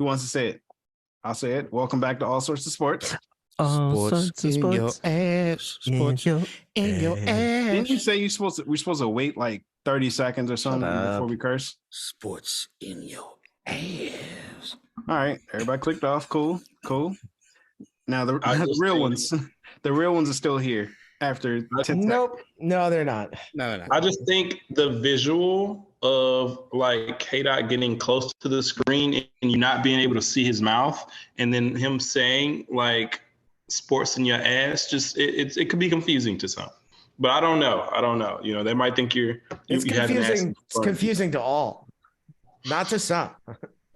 Who wants to say it? I'll say it. Welcome back to All Sorts of Sports. All sorts of sports. Sports in your ass. Didn't you say we're supposed to wait like 30 seconds or something before we curse? Sports in your ass. All right, everybody clicked off. Cool. Now the real ones, the real ones are still here after 10 Nope. No, they're not. No, they're not. I just think the visual of like KDot getting close to the screen and you not being able to see his mouth, and then him saying like sports in your ass, just it could be confusing to some. But I don't know. You know, they might think you have an ass. It's confusing to all, not to some.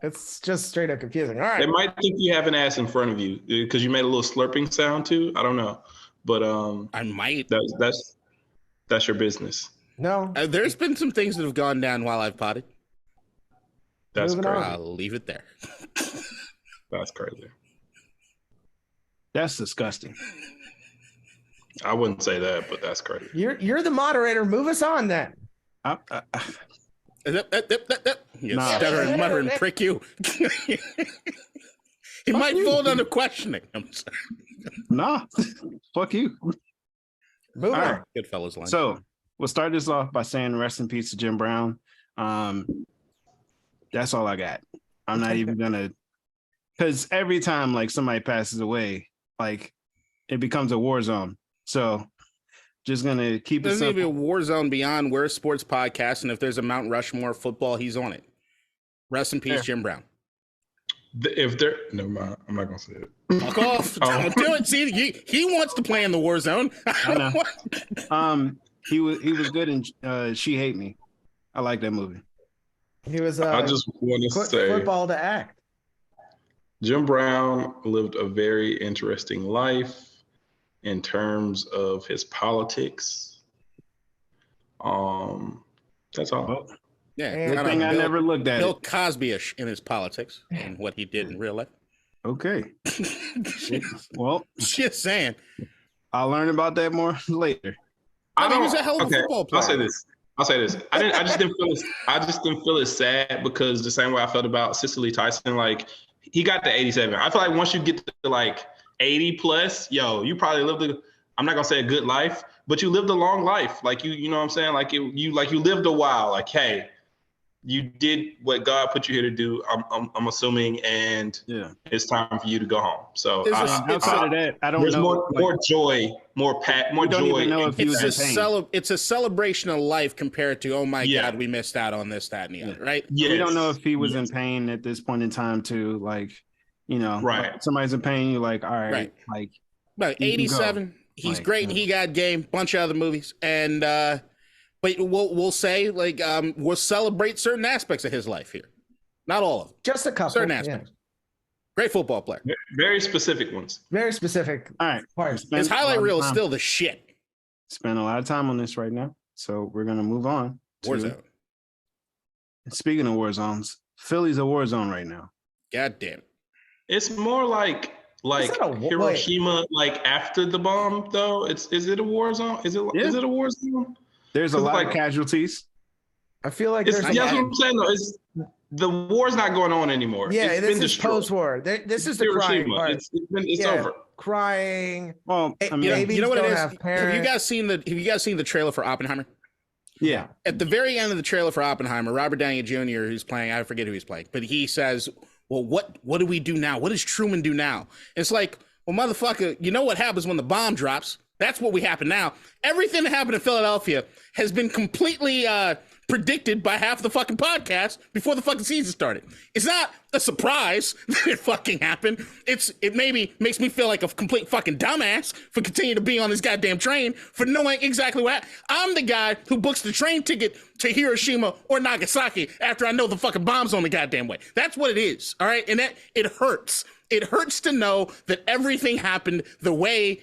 It's just straight up confusing. All right. They might think you have an ass in front of you because you made a little slurping sound too. I don't know, but I might. That's your business. No. There's been some things that have gone down while I've potted. That's Moving crazy. on. I'll leave it there. That's crazy. That's disgusting. I wouldn't say that, but that's crazy. You're the moderator. Move us on then. You stuttering, muttering prick you. He might fold under questioning. I'm sorry. Nah, fuck you. Move on. Right. Good fellas line. So we'll start this off by saying rest in peace to Jim Brown. That's all I got. I'm not even gonna, because every time like somebody passes away, like it becomes a war zone. So just gonna keep it There's going to be a simple. war zone beyond We're a Sports Podcast, and if there's a Mount Rushmore football, he's on it. Rest in peace, Yeah. Jim Brown. If they're never mind, I'm not gonna say it. Fuck off. Don't do it. See, he wants to play in the war zone. I know. He was good in She Hate Me. I like that movie. He was I just want to say football to act. Jim Brown lived a very interesting life in terms of his politics. That's all. Well, Yeah, Good good thing I never looked at Bill it. Cosby-ish in his politics and what he did in real life. Okay. Well, Just saying. I'll learn about that more later. I mean, he was a hell of a football player. I'll say this. I just didn't feel it sad because the same way I felt about Cicely Tyson, like he got to 87. I feel like once you get to like 80 plus, you probably lived I'm not gonna say a good life, but you lived a long life. Like you know what I'm saying? Like you lived a while. Like, hey, you did what God put you here to do. I'm assuming, and Yeah. it's time for you to go home. So Outside of that, I don't there's know. more joy, more we don't joy. even know if he was in pain. It's a celebration of life compared to, oh my Yeah. God, we missed out on this, that, and the other, right? Yes. We don't know if he was in pain at this point in time too. Like, you know, Right. like, somebody's in pain. You're like, all right, Right. like, But You can 87, he's Like, great, and he got game, bunch of other movies, and but we'll say like we'll celebrate certain aspects of his life here, not all of them, Just a couple. certain yeah. aspects. Great football player. Very specific ones. Very specific all right. parts. Spend His a lot highlight of reel is time- still the shit. spend a lot of time on this right now. So we're gonna move on. to- Warzone. Speaking of war zones, Philly's a war zone right now. God damn it. It's more like Is that a war- Hiroshima, like after the bomb, though. Is it a war zone? Is it a war zone? There's a Cause, lot like, of casualties. I feel like It's, there's that's what I'm saying though. The war's not going on anymore. yeah, It's this been is destroyed. post-war. This is the crying Hiroshima. part. It's Yeah. over. Crying. Well, I mean, Babies You know what it don't is? have Have parents. you guys seen the trailer for Oppenheimer? yeah. At the very end of the trailer for Oppenheimer, Robert Downey Jr., who's playing, I forget who he's playing, but he says, well, what do we do now? What does Truman do now? It's like, well, motherfucker, you know what happens when the bomb drops? That's what we happen now. Everything that happened in Philadelphia has been completely predicted by half the fucking podcast before the fucking season started. It's not a surprise that it fucking happened. It maybe makes me feel like a complete fucking dumbass for continuing to be on this goddamn train for knowing exactly what happened. I'm the guy who books the train ticket to Hiroshima or Nagasaki after I know the fucking bomb's on the goddamn way. That's what it is, all right? And that it hurts. It hurts to know that everything happened the way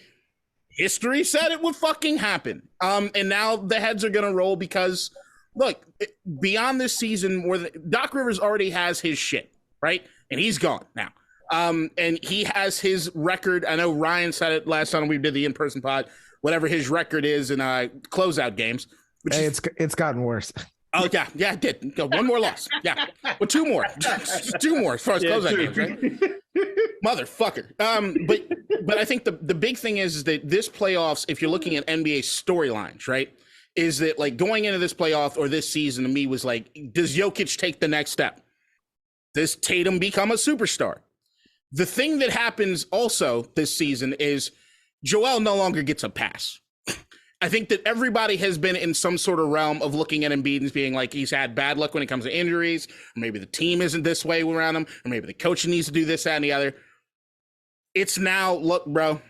history said it would fucking happen. And now the heads are gonna roll because, look, beyond this season, Doc Rivers already has his shit, right? And he's gone now. And he has his record. I know Ryan said it last time we did the in-person pod, whatever his record is in closeout games. Hey, it's gotten worse. Oh yeah, I did. One more loss. Yeah, well, two more, two more as far as closeout games, right? Motherfucker. But I think the big thing is that this playoffs, if you're looking at NBA storylines, right, is that like going into this playoff or this season to me was like, does Jokic take the next step? Does Tatum become a superstar? The thing that happens also this season is Joel no longer gets a pass. I think that everybody has been in some sort of realm of looking at Embiid and being like, he's had bad luck when it comes to injuries, or maybe the team isn't this way around him, or maybe the coach needs to do this, that, and the other. It's now, look, bro,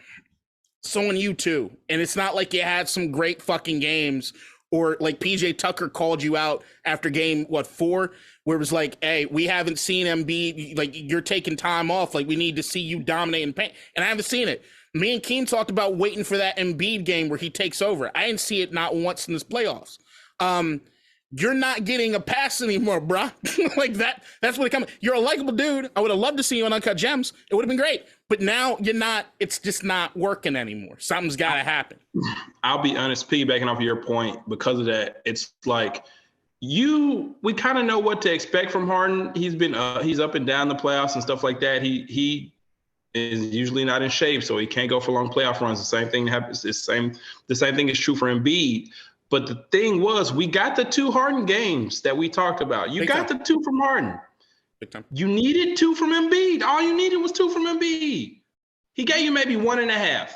so on you too. And it's not like you had some great fucking games, or like PJ Tucker called you out after game, 4, where it was like, hey, we haven't seen Embiid, like you're taking time off, like we need to see you dominate and paint. And I haven't seen it. Me and Keem talked about waiting for that Embiid game where he takes over. I didn't see it not once in this playoffs. You're not getting a pass anymore, bruh. Like that's what it comes. You're a likable dude. I would have loved to see you on Uncut Gems. It would have been great. But now you're not, it's just not working anymore. Something's got to happen. I'll be honest, piggybacking off of your point, because of that, it's like we kind of know what to expect from Harden. He's up and down the playoffs and stuff like that. He is usually not in shape, so he can't go for long playoff runs. The same thing happens. The same thing is true for Embiid. But the thing was, we got the 2 Harden games that we talked about. You got the 2 from Harden. Big time. You needed 2 from Embiid. All you needed was 2 from Embiid. He gave you maybe 1.5,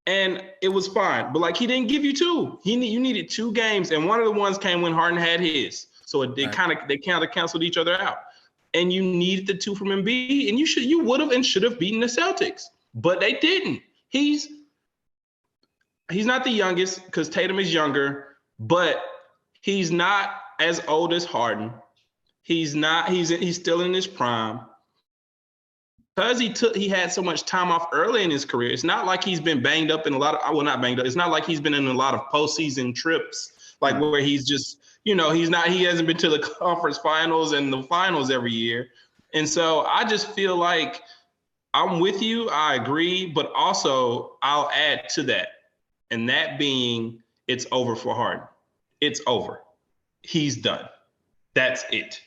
and it was fine. But like, he didn't give you 2. You needed 2 games, and one of the ones came when Harden had his. So they kind of canceled each other out. And you needed the 2 from Embiid, and you would have and should have beaten the Celtics, but they didn't. He's not the youngest because Tatum is younger, but he's not as old as Harden. He's still in his prime. Because he had so much time off early in his career. It's not like he's been banged up in a lot of, well, not banged up. It's not like he's been in a lot of postseason trips, like where he's just, he hasn't been to the conference finals and the finals every year. And so I just feel like I'm with you. I agree. But also I'll add to that. And that being, it's over for Harden. It's over. He's done. That's it.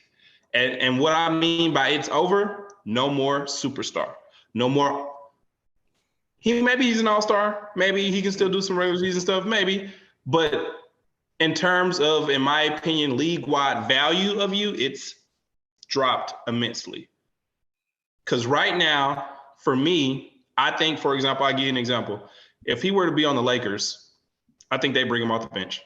And what I mean by it's over, no more superstar. No more. Maybe he's an all-star. Maybe he can still do some regular season stuff. Maybe. But in terms of, in my opinion, league-wide value of you, it's dropped immensely. Because right now, for me, I think, for example, I'll give you an example. If he were to be on the Lakers, I think they bring him off the bench.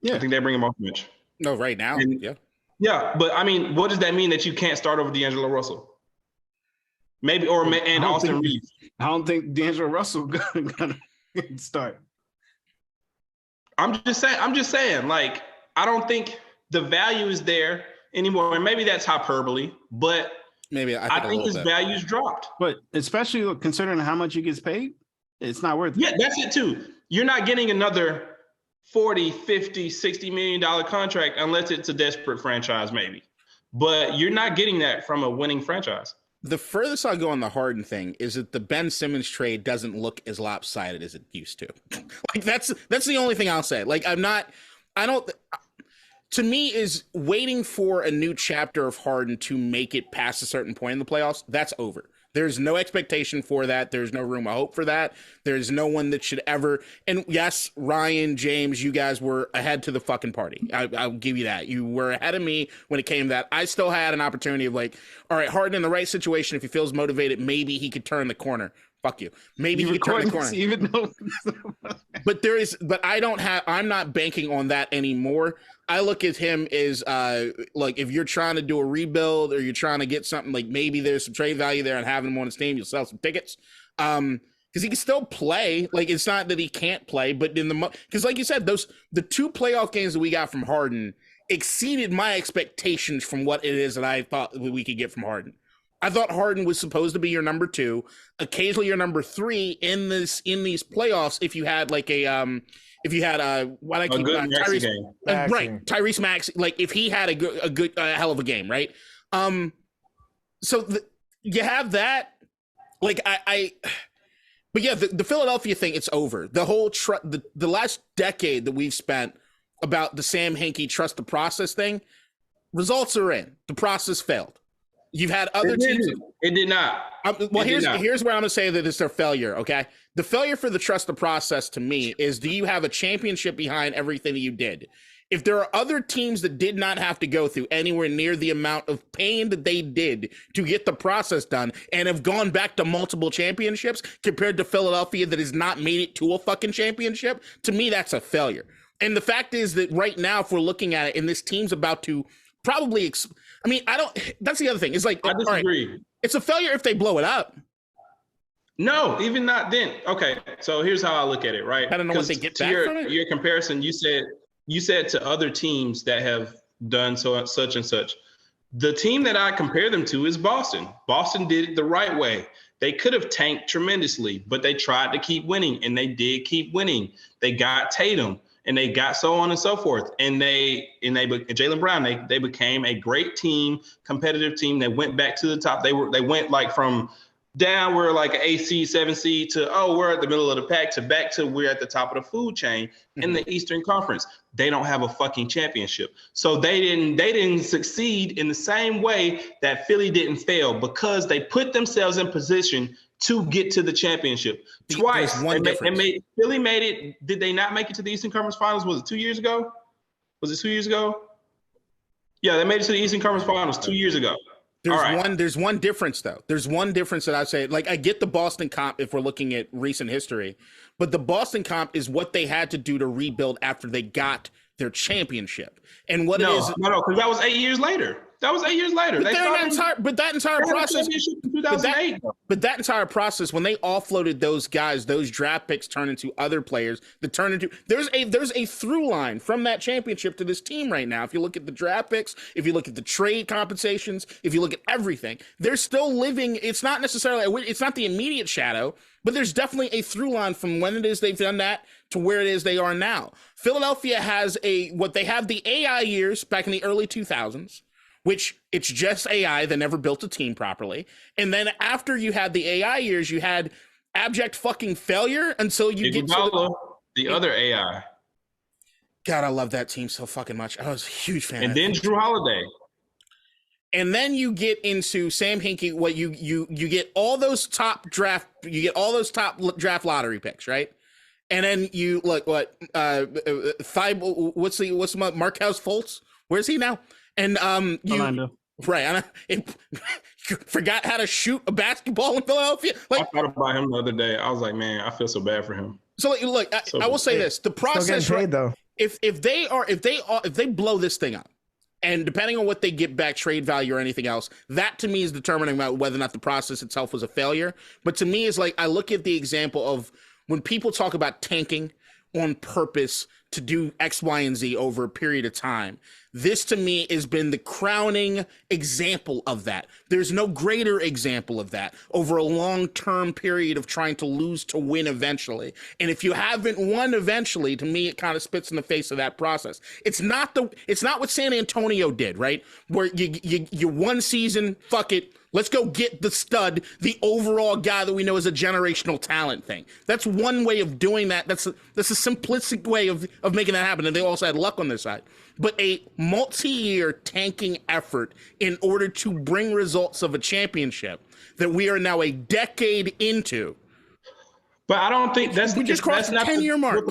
Yeah. I think they bring him off the bench. No, right now? Yeah. Yeah, but I mean, what does that mean that you can't start over D'Angelo Russell? Maybe, and Austin Reeves. I don't think D'Angelo Russell gonna start. I'm just saying, like, I don't think the value is there anymore. And maybe that's hyperbole, but maybe I think his value's dropped. But especially considering how much he gets paid, it's not worth it. Yeah, that's it too. You're not getting another 40, 50, $60 million contract unless it's a desperate franchise, maybe. But you're not getting that from a winning franchise. The furthest I go on the Harden thing is that the Ben Simmons trade doesn't look as lopsided as it used to. Like that's the only thing I'll say. Like to me is waiting for a new chapter of Harden to make it past a certain point in the playoffs. That's over. There's no expectation for that. There's no room of hope for that. There's no one that should ever. And yes, Ryan, James, you guys were ahead to the fucking party. I'll give you that. You were ahead of me when it came to that. I still had an opportunity of like, all right, Harden in the right situation, if he feels motivated, maybe he could turn the corner. Fuck you. Maybe he could turn the corner. Even though but I'm not banking on that anymore. I look at him as like if you're trying to do a rebuild or you're trying to get something, like maybe there's some trade value there and having him on his team, you'll sell some tickets. Because he can still play. Like it's not that he can't play, but because like you said, the 2 playoff games that we got from Harden exceeded my expectations from what it is that I thought we could get from Harden. I thought Harden was supposed to be your number 2, occasionally your number 3 in these playoffs. If you had like Tyrese Tyrese Max, like if he had a good hell of a game, right? So you have that, like but yeah, the Philadelphia thing, it's over. The whole the last decade that we've spent about the Sam Hinkie trust the process thing. Results are in. The process failed. You've had other teams. It did not. Here's where I'm going to say that it's their failure, okay? The failure for the trust the process to me is, do you have a championship behind everything that you did? If there are other teams that did not have to go through anywhere near the amount of pain that they did to get the process done and have gone back to multiple championships compared to Philadelphia that has not made it to a fucking championship, to me, that's a failure. And the fact is that right now, if we're looking at it and this team's about to probably, that's the other thing. It's like, I disagree. Right, it's a failure if they blow it up. No, even not then. Okay, so here's how I look at it, right? I don't know what they get back from it. Your comparison, you said to other teams that have done such and such. The team that I compare them to is Boston. Boston did it the right way. They could have tanked tremendously, but they tried to keep winning, and they did keep winning. They got Tatum, and they got so on and so forth. And Jaylen Brown, they became a great team, competitive team. They went back to the top. They went like from down, we're like an 8 seed, 7 seed to, we're at the middle of the pack to back to we're at the top of the food chain in the Eastern Conference. They don't have a fucking championship. So they didn't succeed in the same way that Philly didn't fail, because they put themselves in position to get to the championship twice. Philly made it. Did they not make it to the Eastern Conference Finals? Was it 2 years ago? Yeah, they made it to the Eastern Conference Finals 2 years ago. There's one difference though. There's one difference that I say, like, I get the Boston comp if we're looking at recent history, but the Boston comp is what they had to do to rebuild after they got their championship. And what it is. No, because that was 8 years later. But that entire process, when they offloaded those guys, those draft picks turn into other players that turn into, there's a through line from that championship to this team right now. If you look at the draft picks, if you look at the trade compensations, if you look at everything, they're still living. It's not the immediate shadow, but there's definitely a through line from when it is they've done that to where it is they are now. Philadelphia has the AI years back in the early 2000s, which it's just AI that never built a team properly. And then after you had the AI years, you had abject fucking failure until you get to the other AI. God, I love that team so fucking much. I was a huge fan. And then Drew Holiday. And then you get into Sam Hinkie. What you get all those top draft lottery picks, right? And then you look what's Markelle Fultz? Where's he now? And right, forgot how to shoot a basketball in Philadelphia. Like, I thought about him the other day. I was like, man, I feel so bad for him. So look, I will say this: the process, still getting paid, though. If they blow this thing up, and depending on what they get back, trade value or anything else, that to me is determining about whether or not the process itself was a failure. But to me, is like, I look at the example of when people talk about tanking on purpose to do X, Y, and Z over a period of time. This to me has been the crowning example of that. There's no greater example of that over a long-term period of trying to lose to win eventually. And if you haven't won eventually, to me, it kind of spits in the face of that process. It's not what San Antonio did, right? Where you one season, fuck it, let's go get the stud, the overall guy that we know is a generational talent thing. That's one way of doing that. That's a simplistic way of making that happen. And they also had luck on their side. But a multi-year tanking effort in order to bring results of a championship that we are now a decade into. But I don't think we just crossed the 10-year mark.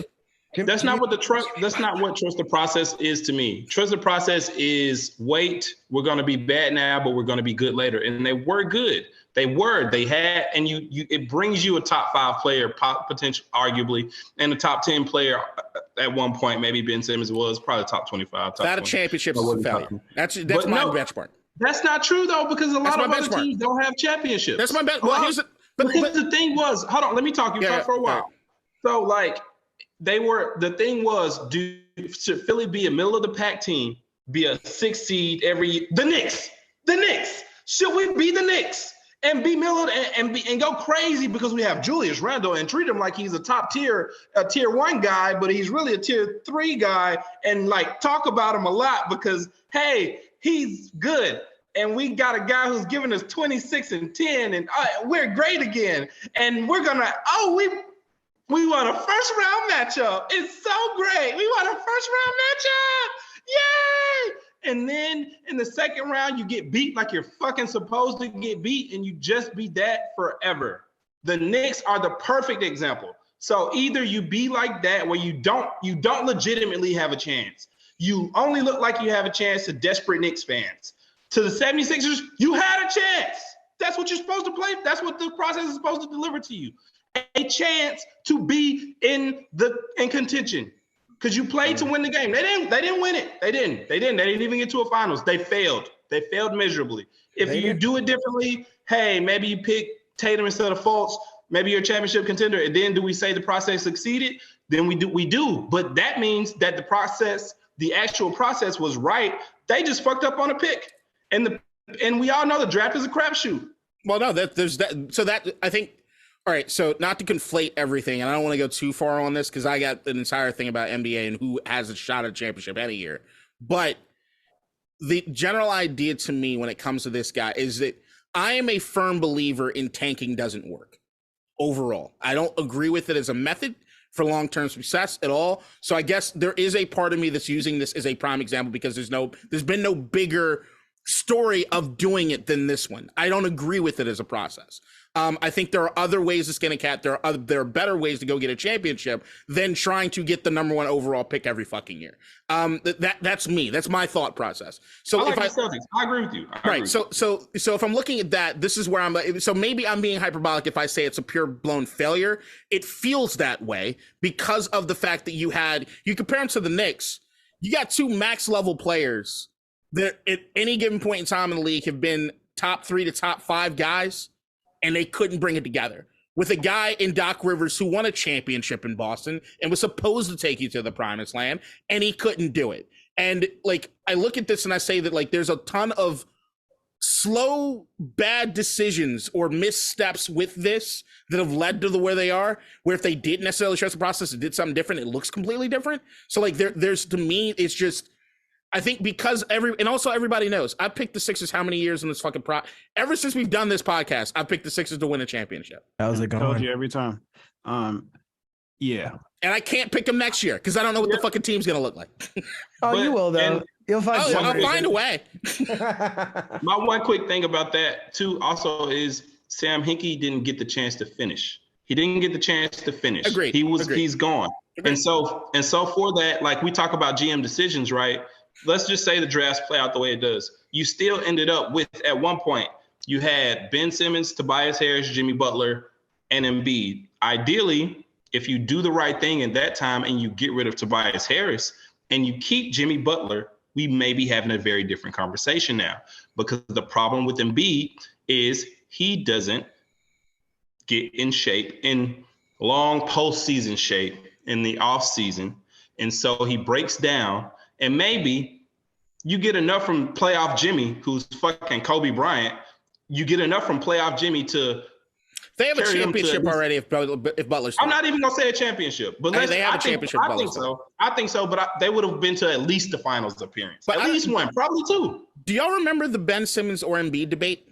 That's not what trust the process is to me. Trust the process is, wait, we're going to be bad now, but we're going to be good later. And they were good. They had, and it brings you a top 5 player, potential, arguably, and a top 10 player at one point. Maybe Ben Simmons was probably top 25. That a championship is a failure. That's my benchmark. That's not true though, because a lot of other teams don't have championships. That's my benchmark. Well, because the thing was, hold on, let me talk. Talk for a while. So like, the thing was, should Philly be a middle of the pack team, be a 6 seed every year? The Knicks. Should we be the Knicks and be middle and go crazy because we have Julius Randle and treat him like he's a tier 1 guy, but he's really a tier 3 guy, and like talk about him a lot because, hey, he's good. And we got a guy who's giving us 26 and 10 and we're great again. And we're going to, We won a first round matchup. It's so great. We won a first round matchup. Yay! And then in the second round, you get beat like you're fucking supposed to get beat, and you just be that forever. The Knicks are the perfect example. So either you be like that where you don't legitimately have a chance. You only look like you have a chance to desperate Knicks fans. To the 76ers, you had a chance. That's what you're supposed to play. That's what the process is supposed to deliver to you. A chance to be in contention. Because you played to win the game. They didn't win it. They didn't even get to a finals. They failed. They failed miserably. If you do it differently, hey, maybe you pick Tatum instead of Fultz. Maybe you're a championship contender. And then do we say the process succeeded? Then we do. But that means that the actual process was right. They just fucked up on a pick. And we all know the draft is a crapshoot. Well, no, there's that. So that I think. All right, so not to conflate everything, and I don't want to go too far on this because I got an entire thing about NBA and who has a shot at a championship any year. But the general idea to me when it comes to this guy is that I am a firm believer in tanking doesn't work overall. I don't agree with it as a method for long-term success at all. So I guess there is a part of me that's using this as a prime example because there's been no bigger story of doing it than this one. I don't agree with it as a process. I think there are other ways to skin a cat. There are better ways to go get a championship than trying to get the number one overall pick every fucking year. That's me. That's my thought process. So I like the Celtics. I agree with you. Right. So if I'm looking at that, this is where so maybe I'm being hyperbolic if I say it's a pure blown failure. It feels that way because of the fact that you compare them to the Knicks. You got two max level players that at any given point in time in the league have been top 3 to top 5 guys, and they couldn't bring it together. With a guy in Doc Rivers who won a championship in Boston and was supposed to take you to the promised land, and he couldn't do it. And like, I look at this and I say that like, there's a ton of slow, bad decisions or missteps with this that have led to where they are, where if they didn't necessarily trust the process and did something different, it looks completely different. So like there's to me, it's just, I think because everybody knows I've picked the Sixers how many years in this fucking ever since we've done this podcast, I've picked the Sixers to win a championship. How's it going? Told you every time. Yeah. And I can't pick them next year because I don't know what the fucking team's gonna look like. You will though. You'll find. I'll find a way. My one quick thing about that too also is Sam Hinkie didn't get the chance to finish. He didn't get the chance to finish. Agreed. He's gone. Agreed. And so for that, like we talk about GM decisions, right? Let's just say the drafts play out the way it does. You still ended up with, at one point, you had Ben Simmons, Tobias Harris, Jimmy Butler, and Embiid. Ideally, if you do the right thing in that time and you get rid of Tobias Harris and you keep Jimmy Butler, we may be having a very different conversation now. Because the problem with Embiid is he doesn't get in shape, in long postseason shape in the offseason. And so he breaks down. And maybe you get enough from playoff Jimmy, who's fucking Kobe Bryant. You get enough from playoff Jimmy to. They have a championship already. If Butler's. I'm not even gonna say a championship, but they have a championship. I think so. I think so, but they would have been to at least the finals appearance. But at least one, probably two. Do y'all remember the Ben Simmons or Embiid debate?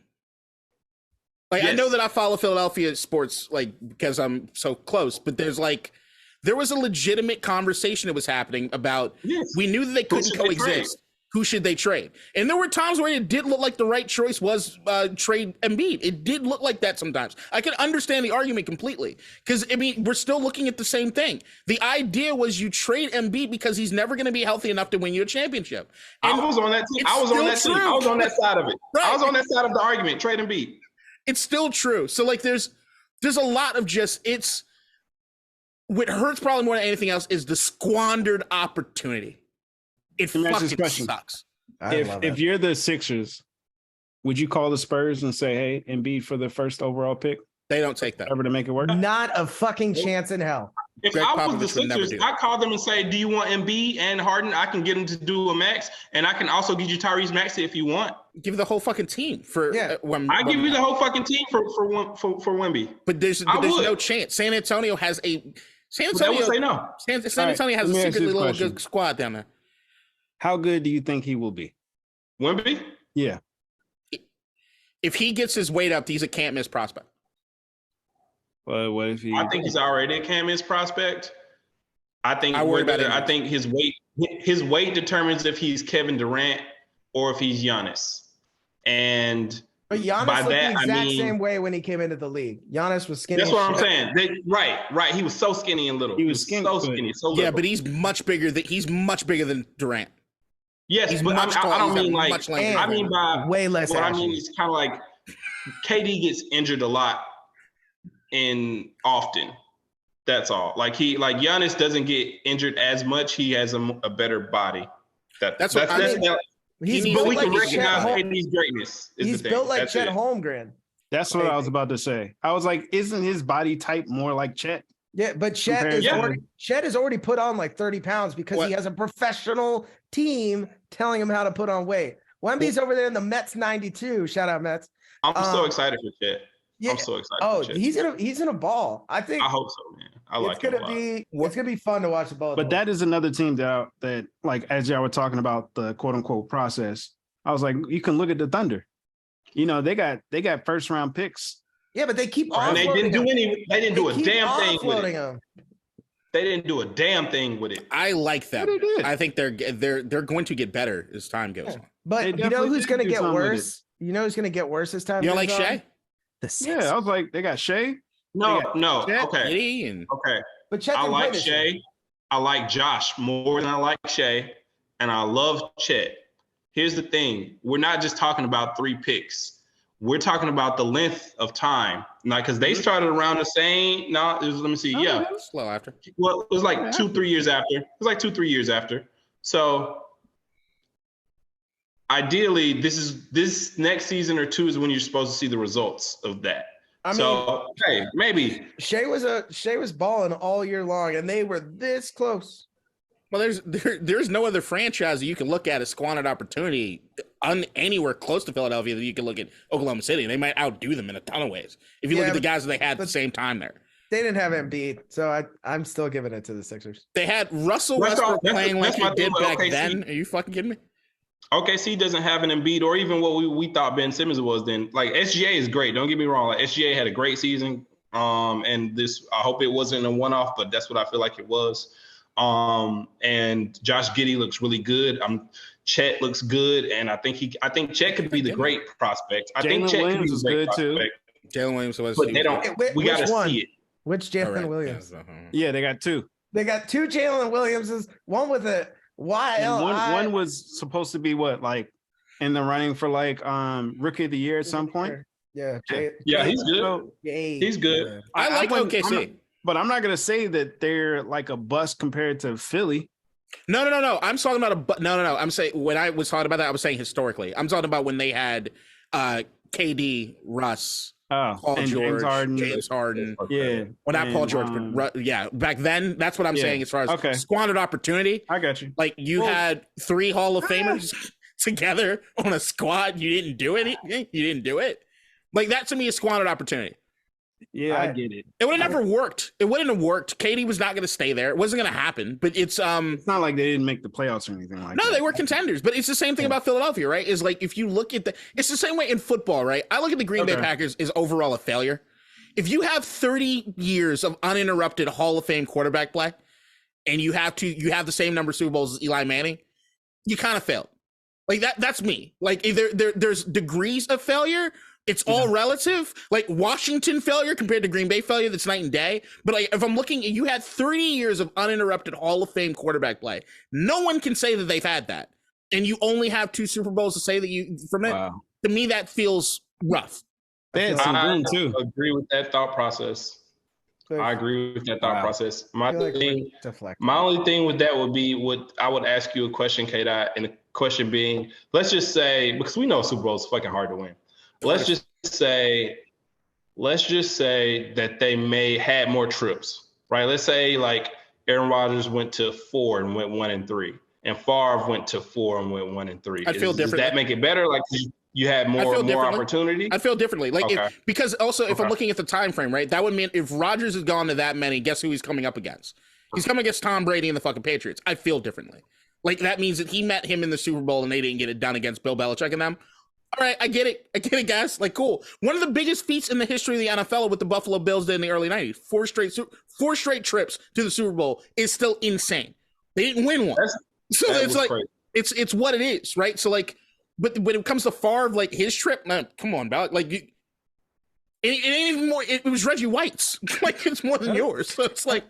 Like, yes. I know that I follow Philadelphia sports, like, because I'm so close, but there was a legitimate conversation that was happening about, we knew that they couldn't coexist. Who should they trade? And there were times where it did look like the right choice was trade Embiid. It did look like that sometimes. I can understand the argument completely because, I mean, we're still looking at the same thing. The idea was you trade Embiid because he's never going to be healthy enough to win you a championship. And I was on that team. I was on that team. I was on that side of it. Right. I was on that side of the argument, trade Embiid. It's still true. So, like, there's a lot of what hurts probably more than anything else is the squandered opportunity. It fucking sucks. If you're the Sixers, would you call the Spurs and say, hey, Embiid for the first overall pick? They don't take that. Ever to make it work? Not a fucking chance in hell. If I was the Sixers, I call them and say, do you want Embiid and Harden? I can get them to do a max, and I can also get you Tyrese Maxey if you want. Give the whole fucking team for I give you the whole fucking team for Wemby. But there's no chance. San Antonio has a San Antonio has a secretly little good squad down there. How good do you think he will be? Wemby? Yeah. If he gets his weight up, he's a can't miss prospect. But what if he? I think he's already a canvas prospect. I think his weight determines if he's Kevin Durant or if he's Giannis. And but Giannis by looked that, the exact same way when he came into the league. Giannis was skinny. That's what I'm saying. Right. He was so skinny and little. He was skinny, so skinny, so little. Yeah, but he's much bigger than Durant. Yes, but I don't mean like. I mean by way less. What I mean is kind of like KD gets injured a lot and often. That's all. Like Giannis doesn't get injured as much. He has a better body. That's what I mean. But we can recognize KD's greatness. He's built like Chet Holmgren. That's what I was about to say. I was like, isn't his body type more like Chet? Yeah, but Chet is already put on like 30 pounds because he has a professional team telling him how to put on weight. Wemby's over there in the Mets 92. Shout out Mets. I'm so excited for Chet. Yeah. I'm so excited. Oh, he's in a ball. I hope so, man. It's gonna be fun to watch the ball. But that is another team that like as y'all were talking about the quote unquote process. I was like, you can look at the Thunder. You know, they got first round picks. Yeah, but they keep They didn't do a damn thing with it. They didn't do a damn thing with it. I like them. I think they're going to get better as time goes on. But you know who's going to get worse? You know who's going to get worse as time goes on? You don't like Shea? Yeah, I was like, they got Shea. No. Chet, okay. But Chet I like Shea. I like Josh more than I like Shea, and I love Chet. Here's the thing: we're not just talking about 3 picks. We're talking about the length of time, like because they started around the same. No, let me see. Yeah, slow after. Well, it was like 2-3 years after. It was like 2-3 years after. So ideally, this next season or 2 is when you're supposed to see the results of that. Hey, maybe Shea was balling all year long, and they were this close. Well, there's no other franchise that you can look at a squandered opportunity anywhere close to Philadelphia that you can look at Oklahoma City. They might outdo them in a ton of ways. If you look at the guys that they had at the same time there. They didn't have Embiid, so I'm still giving it to the Sixers. They had Russell Westbrook playing like he did back then. Are you fucking kidding me? OKC doesn't have an Embiid or even what we thought Ben Simmons was then. Like SGA is great. Don't get me wrong. Like SGA had a great season. And this, I hope it wasn't a one-off, but that's what I feel like it was. And Josh Giddey looks really good. Chet looks good, and I think Chet could be the great prospect. I think Chet could be the great prospect. Jalen Williams was. But they don't. We got to see it. Which Jalen Williams? Yeah, they got 2. They got 2 Jalen Williamses. One with a YLI. One was supposed to be like in the running for like rookie of the year at some point. Yeah. He's good. He's good. I like OKC. But I'm not going to say that they're like a bust compared to Philly. No. I'm talking about no. I'm saying when I was talking about that, I was saying historically. I'm talking about when they had KD, Russ, Paul George, James Harden. Yeah. Well, not Paul George, but back then, that's what I'm saying as far as squandered opportunity. I got you. Like you had 3 Hall of Famers together on a squad. You didn't do anything. You didn't do it. Like that to me is squandered opportunity. Yeah, I get it. It would have never worked. It wouldn't have worked. KD was not going to stay there. It wasn't going to happen. But it's not like they didn't make the playoffs or anything like that. No, they were contenders. But it's the same thing about Philadelphia, right? Is like if you look at it's the same way in football, right? I look at the Green Bay Packers as overall a failure. If you have 30 years of uninterrupted Hall of Fame quarterback play, and you have the same number of Super Bowls as Eli Manning, you kind of failed. Like that's me. Like there's degrees of failure. It's all relative. Like Washington failure compared to Green Bay failure, that's night and day. But like if I'm looking, you had 30 years of uninterrupted Hall of Fame quarterback play. No one can say that they've had that. And you only have 2 Super Bowls to say that you from it. Wow. To me, that feels rough. They had some room too. Agree with that thought process. I agree with that thought process. My only thing with that would be I would ask you a question, KDot, and the question being, let's just say, because we know Super Bowl is fucking hard to win. Let's just say that they may had more trips, right? Let's say like Aaron Rodgers went to 4 and went 1-3, and Favre went to 4 and went 1-3. I feel differently. Does that make it better? Like you had more opportunity? I feel differently. Like because also if I'm looking at the time frame, right? That would mean if Rodgers has gone to that many, guess who he's coming up against? He's coming against Tom Brady and the fucking Patriots. I feel differently. Like that means that he met him in the Super Bowl and they didn't get it done against Bill Belichick and them. All right, I get it, guys. Like, cool. One of the biggest feats in the history of the NFL with the Buffalo Bills did in the early 90s. Four straight trips to the Super Bowl is still insane. They didn't win one. So it's like crazy. It's what it is, right? So like, but when it comes to Favre, like his trip, man, come on, Balak. Like it ain't even more. It was Reggie White's. Like it's more than yours. So it's like,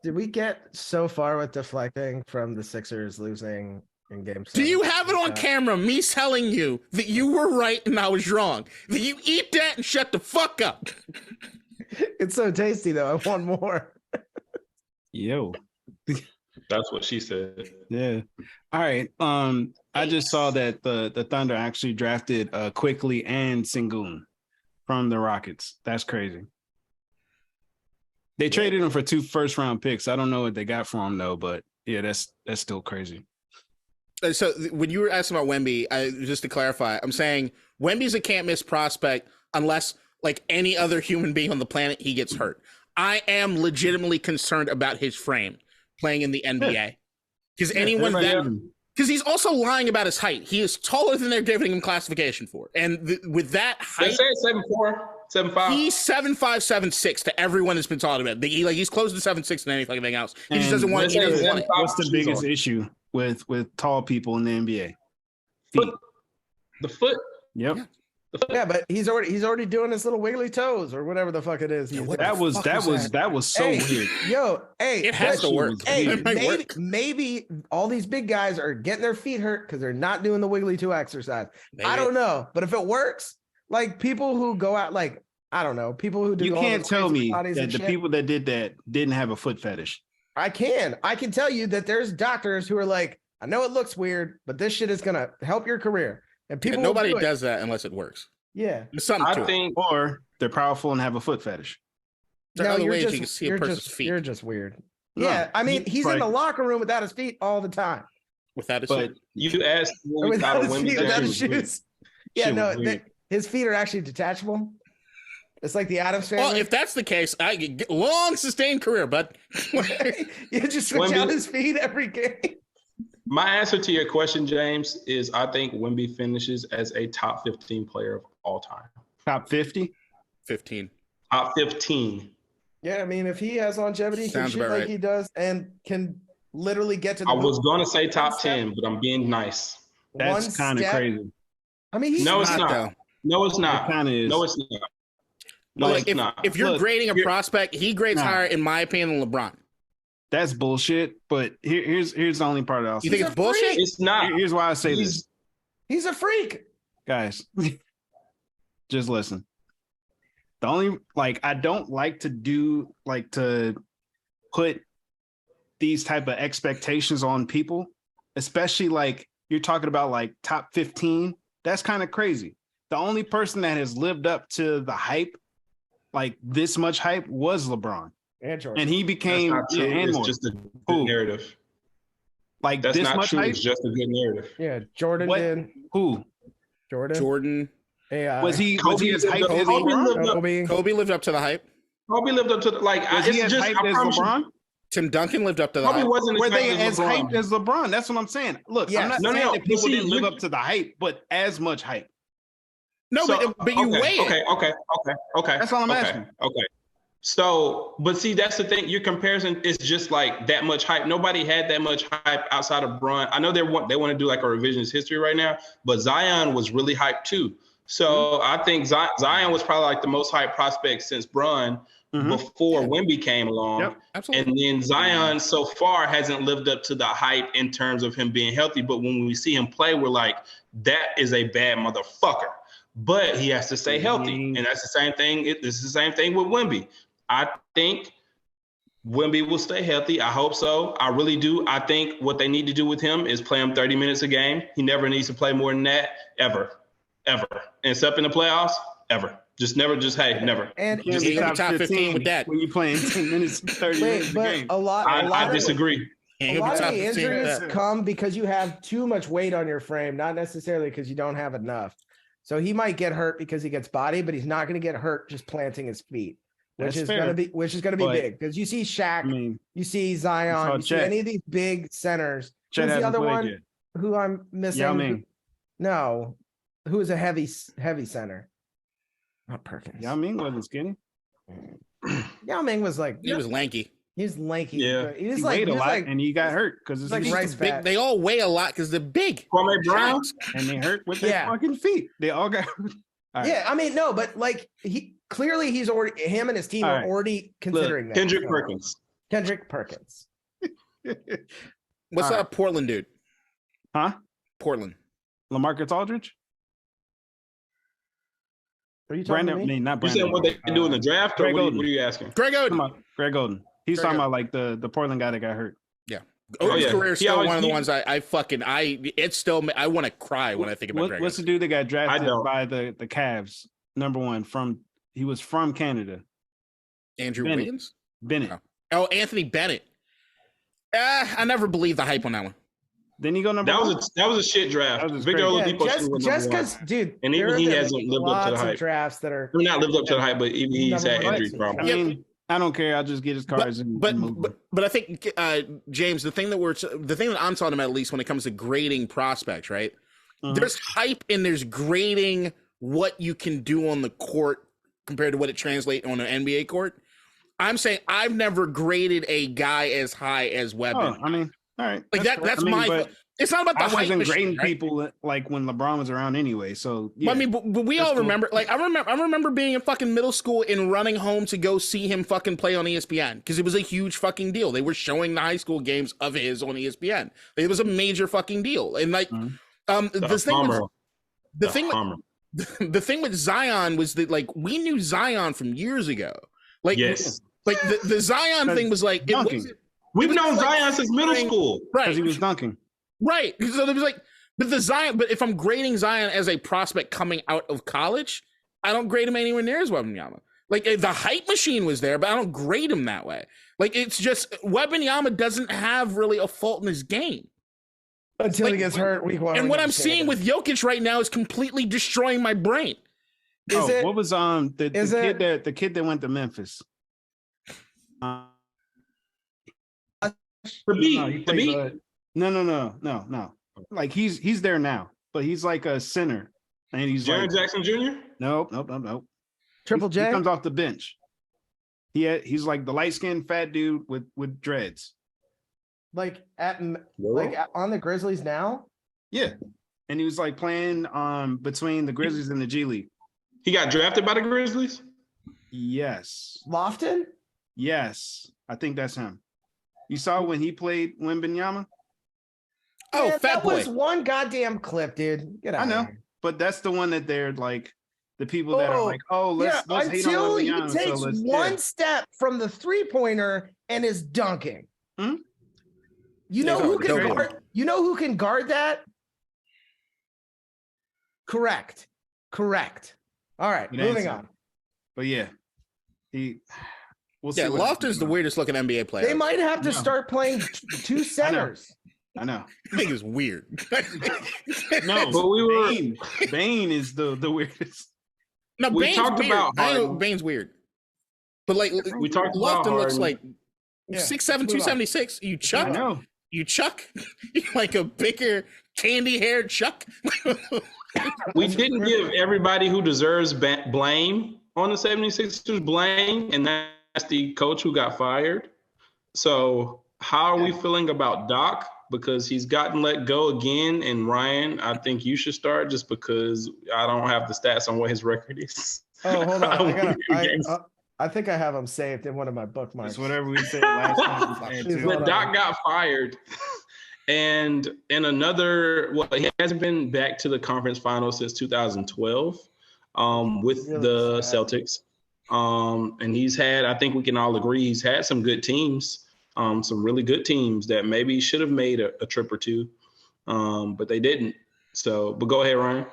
did we get so far with deflecting from the Sixers losing in game 7? Do you have it on camera? Me telling you that you were right and I was wrong. That you eat that and shut the fuck up. It's so tasty though. I want more. Yo. That's what she said. Yeah. All right. I just saw that the Thunder actually drafted Quickly and Sengun from the Rockets. That's crazy. They traded him for 2 first-round picks. I don't know what they got for him though, but yeah, that's still crazy. So when you were asking about Wemby, just to clarify, I'm saying Wemby's a can't-miss prospect unless, like any other human being on the planet, he gets hurt. I am legitimately concerned about his frame playing in the NBA. Because he's also lying about his height. He is taller than they're giving him classification for. And with that height... They say 7'4", 7'5". He's 7'5", 7'6" to everyone that's been talking about it. He's closer to 7'6" than anything else. He just doesn't want it. What's the biggest issue with tall people in the NBA? Feet. The foot. Yep. Yeah. Yeah, but he's already doing his little wiggly toes or whatever the fuck it is. That was so weird. It has to work. Maybe all these big guys are getting their feet hurt because they're not doing the wiggly toe exercise. Maybe. I don't know, but if it works, like people who go out, like I don't know, people who do. You can't tell me that the people that did that didn't have a foot fetish. I can tell you that there's doctors who are like, I know it looks weird, but this shit is gonna help your career. And people nobody does that unless it works. Yeah. There's something to it. Or they're powerful and have a foot fetish. No, you're just, you can see a person's feet. You're just weird. No, yeah, I mean, he's in the locker room without his feet all the time. Without his feet. You asked without his shoes. Yeah, no, his feet are actually detachable. It's like the Addams family. Well, if that's the case, I get long sustained career, bud. You just switch out his feet every game. My answer to your question, James, is I think Wemby finishes as a top 15 player of all time. Top 50? 15. Top 15. Yeah, I mean, if he has longevity, can shoot like he does, and can literally get to the I was going to say top 10, but I'm being nice. That's kind of crazy. I mean, it's not. No, it's not. It kind of is. No, it's not. No, like if you're grading a prospect, he grades higher, in my opinion, than LeBron. That's bullshit. But here's the only part I'll say. You think it's bullshit? It's not. Here's why I say this. He's a freak. Guys, just listen. The only I don't like to put these type of expectations on people, especially you're talking about top 15. That's kind of crazy. The only person that has lived up to the hype, this much hype, was LeBron. And he became it's just a good narrative. That's this not much true. hype? It's just a good narrative. Yeah, Jordan did. Who? Jordan. AI. Was he as hype as LeBron? Kobe lived up to the hype. Kobe lived up to Was he as hyped as LeBron? Tim Duncan lived up to the Kobe hype. wasn't Were they as hyped as LeBron? That's what I'm saying. Look, I'm not saying that people didn't live up to the hype, but as much hype. No, but you weigh it. Okay. That's all I'm asking. Okay. So, but see, that's the thing. Your comparison is just that much hype. Nobody had that much hype outside of Bron. I know they want to do a revisionist history right now, but Zion was really hyped too. So I think Zion was probably the most hyped prospect since Bron before Wemby came along. Yep, absolutely. And then Zion so far hasn't lived up to the hype in terms of him being healthy. But when we see him play, we're like, that is a bad motherfucker. But he has to stay healthy. And that's the same thing. This is the same thing with Wemby. I think Wemby will stay healthy. I hope so. I really do. I think what they need to do with him is play him 30 minutes a game. He never needs to play more than that, ever. And except in the playoffs, ever. Never. And just top 15 with that. When you're playing 10 minutes, 30 minutes a game. I disagree. A lot of the injuries come because you have too much weight on your frame, not necessarily because you don't have enough. So he might get hurt because he gets body, but he's not going to get hurt just planting his feet. Which is going to be big, because you see Shaq, you see Zion, you see any of these big centers. Who's the other one who I'm missing? Yao Ming. No, who was a heavy center. Not Perkins. Yao Ming wasn't skinny. Yao Ming was like He was lanky. He was lanky. Yeah. He was He like weighed a lot, like, and he got hurt because like rice Big, fat. they all weigh a lot because they're big. Kwame Brown. and they hurt with their fucking feet. They all got hurt. All right. Yeah, I mean, no, but like he's already him and his team are already considering that. Kendrick Perkins. Kendrick Perkins. What's that Portland dude? Huh? Portland. LaMarcus Aldridge? Are you talking Brandon? to me? Not You Brandon. said what they do in the draft, or Greg what Oden. are you asking? Greg Oden. Greg Oden. He's Greg talking Oden. about like the Portland guy that got hurt. Yeah. Oh, Oden's yeah. career is He still always- one of the he- ones it's still, I want to cry when I think about Greg What's Oden. the dude that got I drafted don't. by the Cavs? Number one he was from Canada. Andrew Bennett. Wiggins? Bennett. Oh, Anthony Bennett. I never believed the hype on that one. Then he go number one. That was a shit draft. That was Victor crazy. Oladipo Yeah, should win just number one. because, dude, And even there he have been hasn't lived up to the lots of hype. drafts that are I mean, not lived up to the hype, but even he's Number had one. injury problems. I mean, I don't care. I'll just get his cards and move on. But I think James, the thing that I'm talking about, at least when it comes to grading prospects, right? Mhm. There's hype and there's grading what you can do on the court compared to what it translates on an NBA court. I'm saying I've never graded a guy as high as Webber. I mean, all right. Like That's that's correct. I mean, my. but It's not about the I hype wasn't machine, grading right? people like when LeBron was around anyway. So yeah. But I mean, but we That's all cool. remember. Like I remember being in fucking middle school and running home to go see him fucking play on ESPN because it was a huge fucking deal. They were showing the high school games of his on ESPN. It was a major fucking deal. And like, the thing with Zion was that like we knew Zion from years ago. Like, Yes. like the Zion thing was like We've known Zion since middle school. right? because he was dunking. Right. So there was like, but if I'm grading Zion as a prospect coming out of college, I don't grade him anywhere near as Wembanyama. Like the hype machine was there, but I don't grade him that way. Like it's just Wembanyama doesn't have really a fault in his game. until Like, he gets hurt week one. And what I'm seeing with Jokic right now is completely destroying my brain. What was the kid that went to Memphis? No. Like he's there now, but he's like a center, and he's Jaren like Jackson Jr.? Nope. Triple J He comes off the bench. He's like the light skinned fat dude with dreads. like on the Grizzlies now. Yeah, and he was like playing between the Grizzlies and the G League. He got drafted by the Grizzlies? Yes, Lofton. yes, I think that's him. You saw when he played Wembanyama? Oh, Man, fat that boy. was one goddamn clip, dude. Get out I know, of here. but that's the one that they're like the people that are like, let's hate on until he Wembanyama, takes so let's- one yeah. step from the 3-pointer and is dunking. Hmm? You know Yeah, who can double. guard? You know who can guard that? Correct. All right, Good moving answer. on. But yeah, we'll see. Yeah, what Lofton's the happens. weirdest looking NBA player. They might have to No. start playing two centers. I know. I think it's weird. No, But we were- Bane is the weirdest. No, We Bane's talked weird. about I know Harden. Bane's weird. But like We talked about Lofton looks Harden. like Yeah, 6'7", move on. 276. You I Chuck? know. You Chuck? You like a bigger candy haired Chuck? We didn't give everybody who deserves blame on the 76ers blame, and that's the coach who got fired. So how are we feeling about Doc? Because he's gotten let go again. And Ryan, I think you should start just because I don't have the stats on what his record is. Oh, hold I on. won't review games. I think I have them saved in one of my bookmarks. It's whatever we said last time. Please It's hold But on. Doc got fired. And in another, he hasn't been back to the conference finals since 2012 with Really the sad. Celtics. And he's had, I think we can all agree, he's had some good teams, some really good teams that maybe should have made a trip or two, but they didn't. So, but go ahead, Ryan.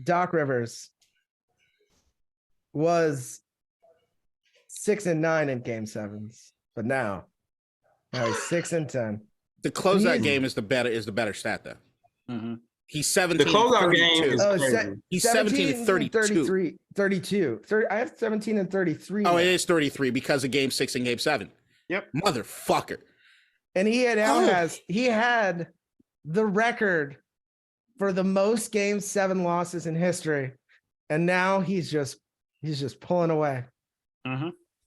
Doc Rivers was 6-9 in game sevens, but now he's 6-10. The closeout He's- game is the better stat though. Mhm. He's 17. The closeout 32. game is Oh, crazy. He's 17 and 32. 32. I have 17 and 33. Oh, now. it is 33 because of game 6 and game 7. Yep. Motherfucker. And he had Oh. he had the record for the most Game 7 losses in history, and now he's just pulling away.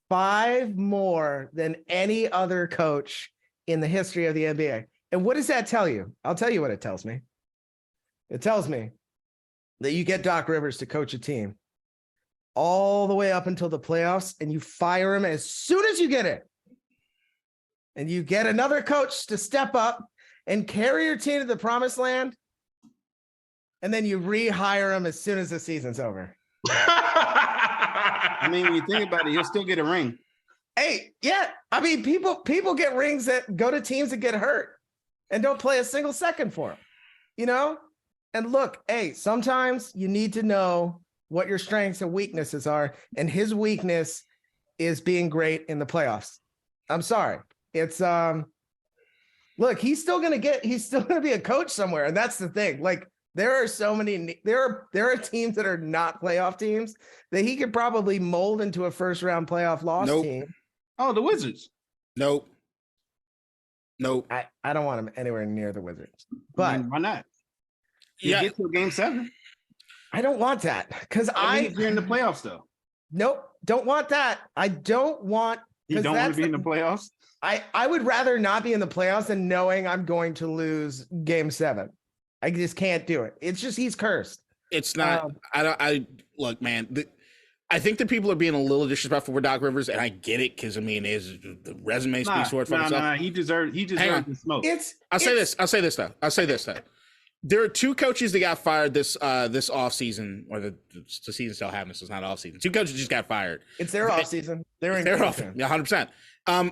5 more than any other coach in the history of the NBA. And what does that tell you? I'll tell you what it tells me. It tells me that you get Doc Rivers to coach a team all the way up until the playoffs, and you fire him as soon as you get it. And you get another coach to step up and carry your team to the promised land, and then you rehire him as soon as the season's over. I mean, when you think about it, he'll still get a ring. Hey, yeah. I mean, people get rings that go to teams that get hurt and don't play a single second for them, you know? And look, hey, sometimes you need to know what your strengths and weaknesses are. And his weakness is being great in the playoffs. I'm sorry. It's, look, he's still going to be a coach somewhere. And that's the thing. Like, there are so many, there are teams that are not playoff teams that he could probably mold into a first round playoff loss team. Oh, the Wizards. Nope. I don't want him anywhere near the Wizards. But I mean, why not? You get to a Game 7. I don't want that because you're in the playoffs though. Nope, don't want that. I don't want. You don't want to be in the playoffs. I would rather not be in the playoffs than knowing I'm going to lose Game 7. I just can't do it. It's just he's cursed. It's not. Look, man. I think that people are being a little disrespectful for Doc Rivers, and I get it because I mean, the resume speaks for itself. Nah, he deserves the smoke. I'll say this though. There are 2 coaches that got fired this offseason, or the season still happening, so it's not offseason. 2 coaches just got fired. It's their offseason. They're off. Yeah, 100%.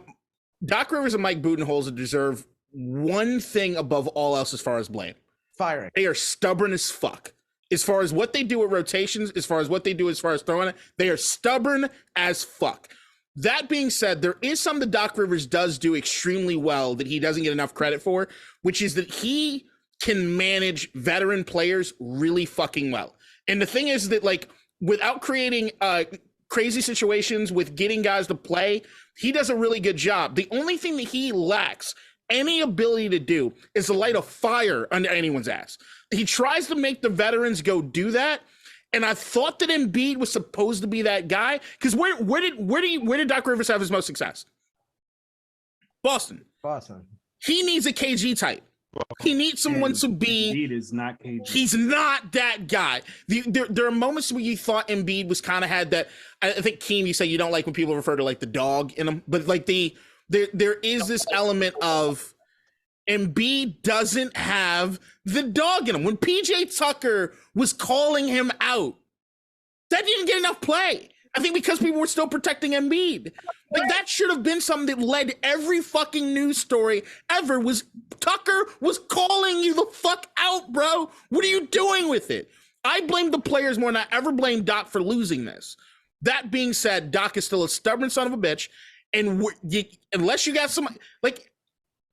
Doc Rivers and Mike Budenholzer deserve one thing above all else as far as blame. Firing. They are stubborn as fuck. As far as what they do with rotations, as far as what they do as far as throwing it, they are stubborn as fuck. That being said, there is something that Doc Rivers does do extremely well that he doesn't get enough credit for, which is that he can manage veteran players really fucking well. And the thing is that, like, without creating crazy situations with getting guys to play, he does a really good job. The only thing that he lacks any ability to do is to light a fire under anyone's ass. He tries to make the veterans go do that. And I thought that Embiid was supposed to be that guy. Because where did Doc Rivers have his most success? Boston. He needs a KG type. He needs someone to be. Embiid is not KG. He's not that guy. There are moments where you thought Embiid was kind of had that. I think Keem, you say you don't like when people refer to like the dog in him, but like there is this element of Embiid doesn't have the dog in him. When PJ Tucker was calling him out, that didn't get enough play. I think because people were still protecting Embiid. Like, that should have been something that led every fucking news story ever. Was Tucker was calling you the fuck out, bro. What are you doing with it? I blame the players more than I ever blame Doc for losing this. That being said, Doc is still a stubborn son of a bitch. And unless you got some, like,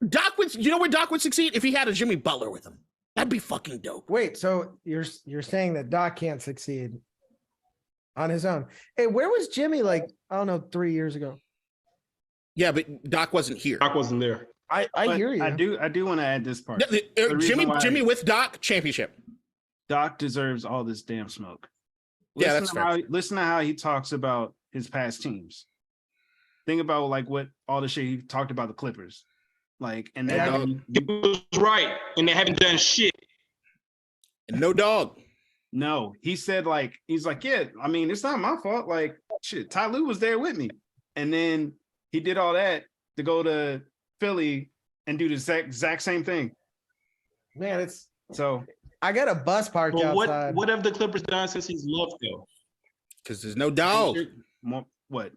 Doc would, you know where Doc would succeed? If he had a Jimmy Butler with him. That'd be fucking dope. Wait, so you're saying that Doc can't succeed on his own? Hey, where was Jimmy, like, I don't know, 3 years ago? Yeah, but Doc wasn't here. Doc wasn't there. I hear you. I do want to add this part. Jimmy with Doc, championship. Doc deserves all this damn smoke. Listen to how he talks about his past teams. Think about like what all the shit he talked about the Clippers. Like, and then he was right, and they haven't done shit. No dog. No, he said like, he's like, yeah, I mean, it's not my fault. Like, shit, Ty Lue was there with me. And then he did all that to go to Philly and do the exact same thing. Man, it's so I got a bus parked outside. What have the Clippers done since he's left though? Because there's no dog. What?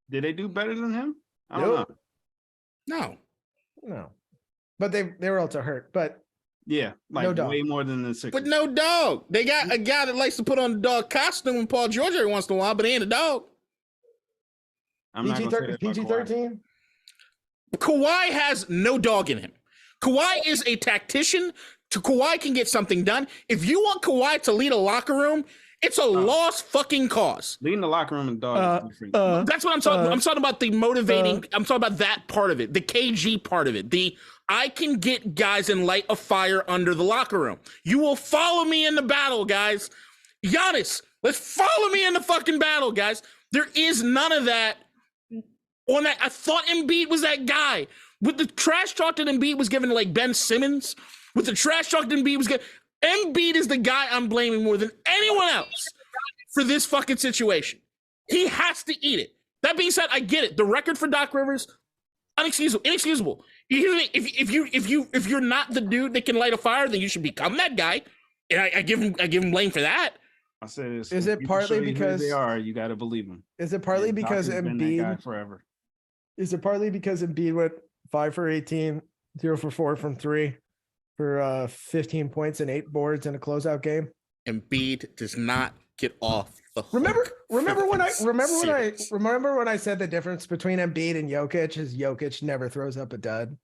Did they do better than him? I don't know. No. But they were also hurt. But yeah, like no way more than the Sixers. But no dog. They got a guy that likes to put on the dog costume and Paul George every once in a while, but he ain't a dog. PG-13? Kawhi has no dog in him. Kawhi is a tactician. Kawhi can get something done. If you want Kawhi to lead a locker room, It's a lost fucking cause. Leading the locker room and dog. That's what I'm talking. I'm talking about the motivating. I'm talking about that part of it, the KG part of it. I can get guys and light a fire under the locker room. You will follow me in the battle, guys. Giannis, let's follow me in the fucking battle, guys. There is none of that on that. I thought Embiid was that guy. With the trash talk that Embiid was given to like Ben Simmons, with the trash talk that Embiid was given, Embiid is the guy I'm blaming more than anyone else for this fucking situation. He has to eat it. That being said, I get it. The record for Doc Rivers, inexcusable. If you're not the dude that can light a fire, then you should become that guy. And I give him blame for that. I said, is it partly because they are? You got to believe them. Is it partly because Embiid forever? Is it partly because Embiid went 5 for 18, 0 for 4 from 3 for 15 points and 8 boards in a closeout game? Embiid does not get off the hook. Remember when I said the difference between Embiid and Jokic is Jokic never throws up a dud.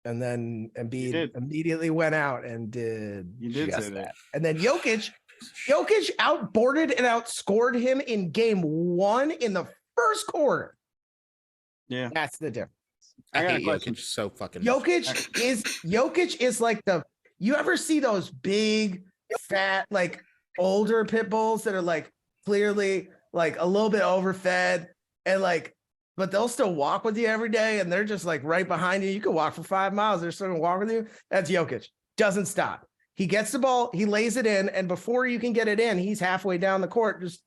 And then Embiid immediately went out and did say that. And then Jokic outboarded and outscored him in game 1 in the first quarter. Yeah. That's the difference. I hate Jokic so fucking much. Jokic is like you ever see those big, fat, like older pit bulls that are like clearly like a little bit overfed and like, but they'll still walk with you every day and they're just like right behind you. You can walk for 5 miles. They're still gonna walk with you. That's Jokic. Doesn't stop. He gets the ball, he lays it in, and before you can get it in, he's halfway down the court. Just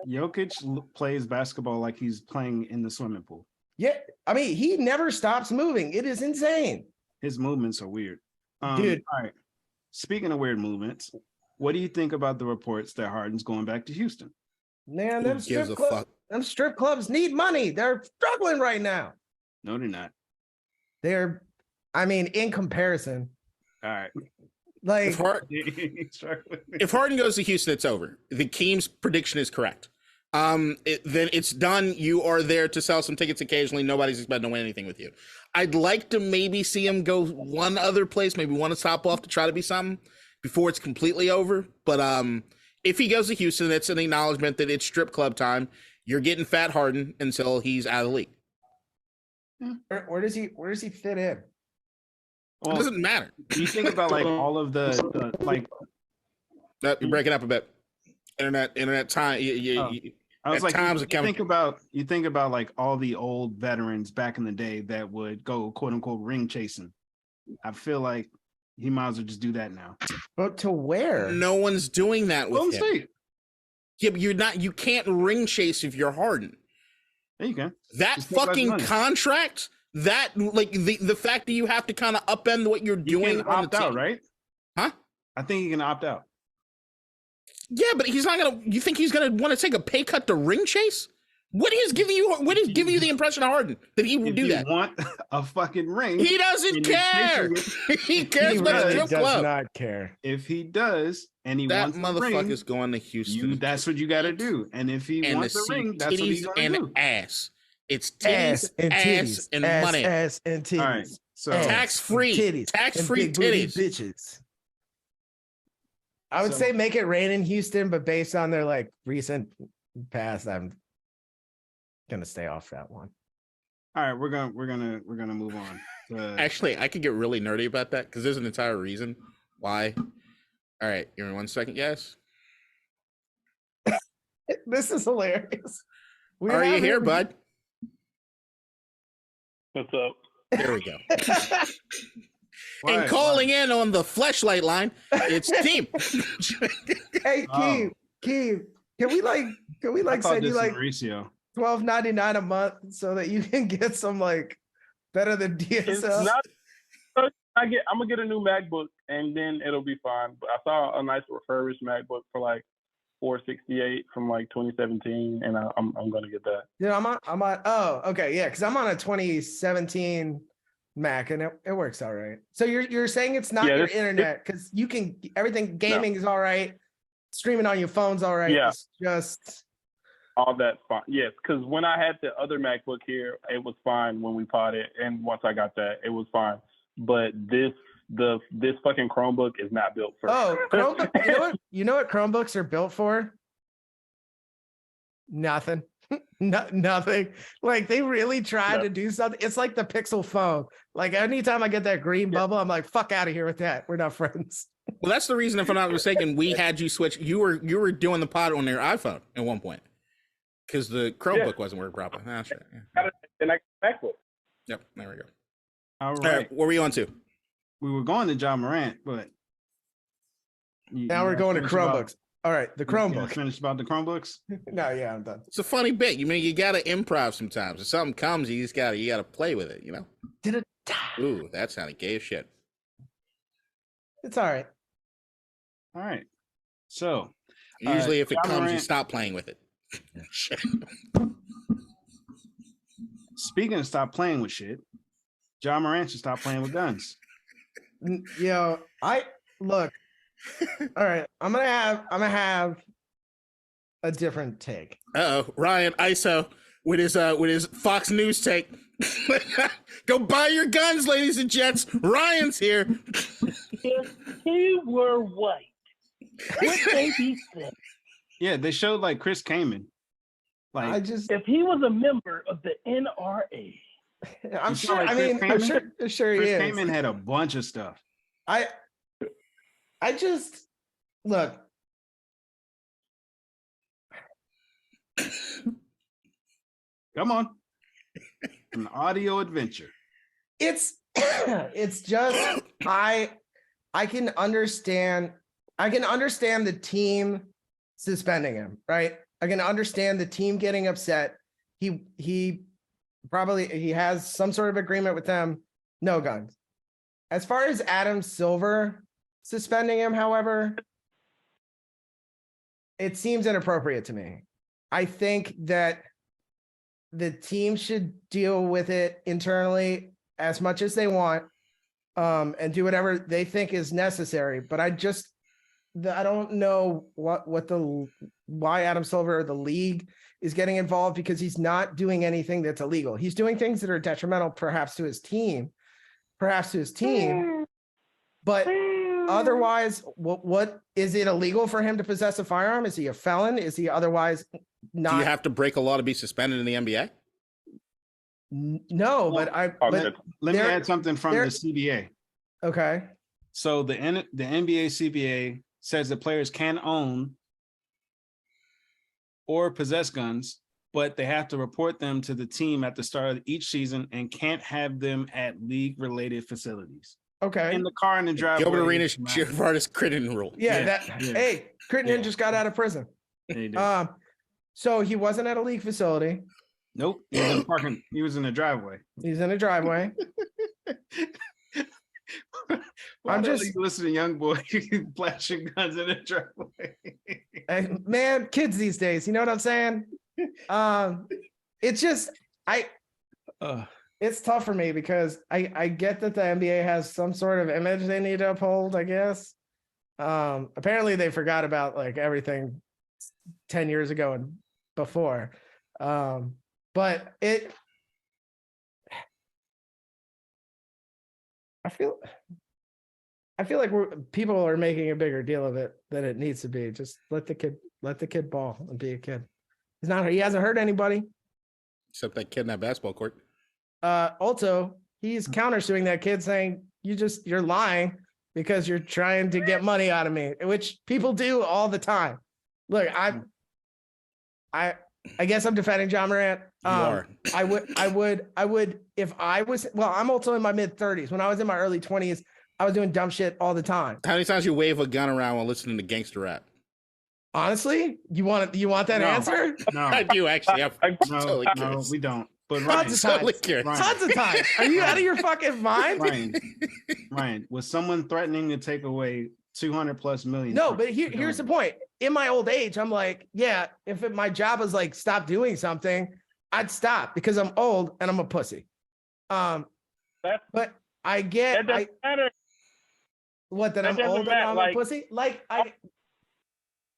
Jokic plays basketball like he's playing in the swimming pool. Yeah, I mean, he never stops moving. It is insane. His movements are weird. Dude. All right. Speaking of weird movements, what do you think about the reports that Harden's going back to Houston? Man, them strip clubs need money. They're struggling right now. No, they're not. In comparison. All right. Like if Harden goes to Houston, it's over. The Keem's prediction is correct. Then it's done. You are there to sell some tickets occasionally. Nobody's expecting to win anything with you. I'd like to maybe see him go one other place, maybe one to top off to try to be something before it's completely over. But if he goes to Houston, it's an acknowledgement that it's strip club time. You're getting fat Harden until he's out of the league. Where does he fit in? Well, it doesn't matter. You think about like all of the like. You're breaking up a bit. Internet time. I was like, you think about like all the old veterans back in the day that would go quote unquote ring chasing. I feel like he might as well just do that now. But to where? No one's doing that with Golden him. State. Yeah, but you can't ring chase if you're Harden. There you go. That just fucking contract, that like the fact that you have to kind of upend what you're doing on the team. Out, right? Huh? I think he can opt out. Yeah, but he's not gonna. You think he's gonna want to take a pay cut to ring chase? What is giving you the impression of Harden that he will do that? Want a fucking ring? He doesn't care. He cares about a strip club. Does not care. If he does, and he that wants a motherfucker's going to Houston. That's what you got to do. And if he wants a ring, that's what he's going to do. Ass. It's titties, ass, and money. Ass and titties. All right. So tax-free titties. Bitches. I would say make it rain in Houston, but based on their like recent past, I'm gonna stay off that one. All right, we're gonna move on. Actually, I could get really nerdy about that because there's an entire reason why. All right, give me 1 second, guys. This is hilarious. Are you here, bud? What's up? There we go. And calling in on the fleshlight line, it's Keem. Hey, Keem, can we send you like Mauricio. $12.99 a month so that you can get some like better than DSL? I'm gonna get a new MacBook and then it'll be fine. But I saw a nice refurbished MacBook for like $468 from like 2017, and I'm gonna get that. Yeah, I'm on. Oh, okay, yeah, because I'm on a 2017 Mac and it works all right. So you're saying it's not your internet because you can everything gaming is all right, streaming on your phone's all right. Yeah. It's just all that's fine. Yes, because when I had the other MacBook here, it was fine when we potted, and once I got that, it was fine. But this fucking Chromebook is not built for. Oh, Chromebook. You know what Chromebooks are built for? Nothing. Nothing. Like they really tried to do something. It's like the Pixel phone. Like anytime I get that green bubble, I'm like, fuck out of here with that. We're not friends. Well, that's the reason, if I'm not mistaken, we had you switch. You were doing the pod on your iPhone at one point because the Chromebook wasn't working properly. That's right. Yeah. And I back with. Yep. There we go. All All right. What were you on to? We were going to Ja Morant, but now we're going to Chromebooks. All right, the Chromebook. Finished about the Chromebooks? No, yeah, I'm done. It's a funny bit. You got to improv sometimes. If something comes, you got to play with it. Did it? Ooh, that sounded gay as shit. It's all right. All right. So usually, if it comes, Morant, you stop playing with it. Speaking of stop playing with shit, Ja Morant should stop playing with guns. Yo, look. All right, I'm gonna have a different take. Ryan ISO with his Fox News take. Go buy your guns, ladies and gents. Ryan's here. If he were white, would they be sick? Yeah, they showed like Chris Kaman. Like if he was a member of the NRA. I'm sure. Like I'm sure he Chris is. Kaman had a bunch of stuff. I just look. Come on. An audio adventure. It's just I can understand the team suspending him, right? I can understand the team getting upset. He has some sort of agreement with them, no guns. As far as Adam Silver suspending him, however, it seems inappropriate to me. I think that the team should deal with it internally as much as they want, and do whatever they think is necessary. But I don't know why Adam Silver or the league is getting involved, because he's not doing anything that's illegal. He's doing things that are detrimental, perhaps to his team. But otherwise, what is it illegal for him to possess a firearm? Is he a felon? Is he otherwise not? Do you have to break a law to be suspended in the NBA? No, but let me add something from the CBA. Okay. So the NBA CBA says that players can own or possess guns, but they have to report them to the team at the start of each season and can't have them at league-related facilities. Okay. In the car, in the driveway. Gilbert Arenas' Gervardis Crittenden rule. Hey, Crittenden just got out of prison. So he wasn't at a league facility. Nope. He was in parking. He was in the driveway. He's in a driveway. I'm just listening to young boy flashing guns in the driveway. Man, kids these days, you know what I'm saying? It's just it's tough for me because I get that the NBA has some sort of image they need to uphold, I guess. Apparently they forgot about like everything 10 years ago and before. But I feel like people are making a bigger deal of it than it needs to be. Just let the kid ball and be a kid. He hasn't hurt anybody. Except that kid in that basketball court. Also, he's countersuing that kid saying, you're lying because you're trying to get money out of me, which people do all the time. Look, I guess I'm defending Ja Morant. I would if I was, I'm also in my mid 30s. When I was in my early 20s, I was doing dumb shit all the time. How many times you wave a gun around while listening to gangster rap? Honestly, you want that answer? No, I do actually. No, we don't. But tons of times. Are you out of your fucking mind? Ryan, was someone threatening to take away 200+ million? No, but here's the point. In my old age, I'm like, yeah, if my job was like stop doing something, I'd stop because I'm old and I'm a pussy. But I get that doesn't matter. What, that I'm old and I'm a pussy? Like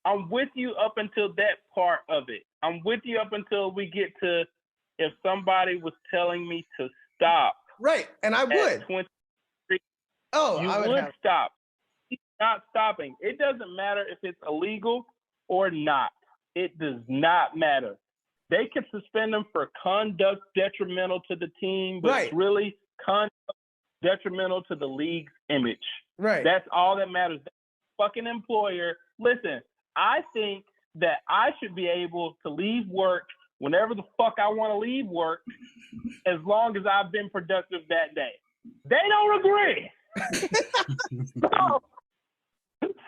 I'm with you up until that part of it. I'm with you up until we get to if somebody was telling me to stop. Right, and I would. 23, I would stop. not stopping. It doesn't matter if it's illegal or not. It does not matter. They can suspend them for conduct detrimental to the team, but it's really conduct detrimental to the league's image. Right. That's all that matters. Fucking employer. Listen, I think that I should be able to leave work whenever the fuck I want to leave work, as long as I've been productive that day. They don't agree.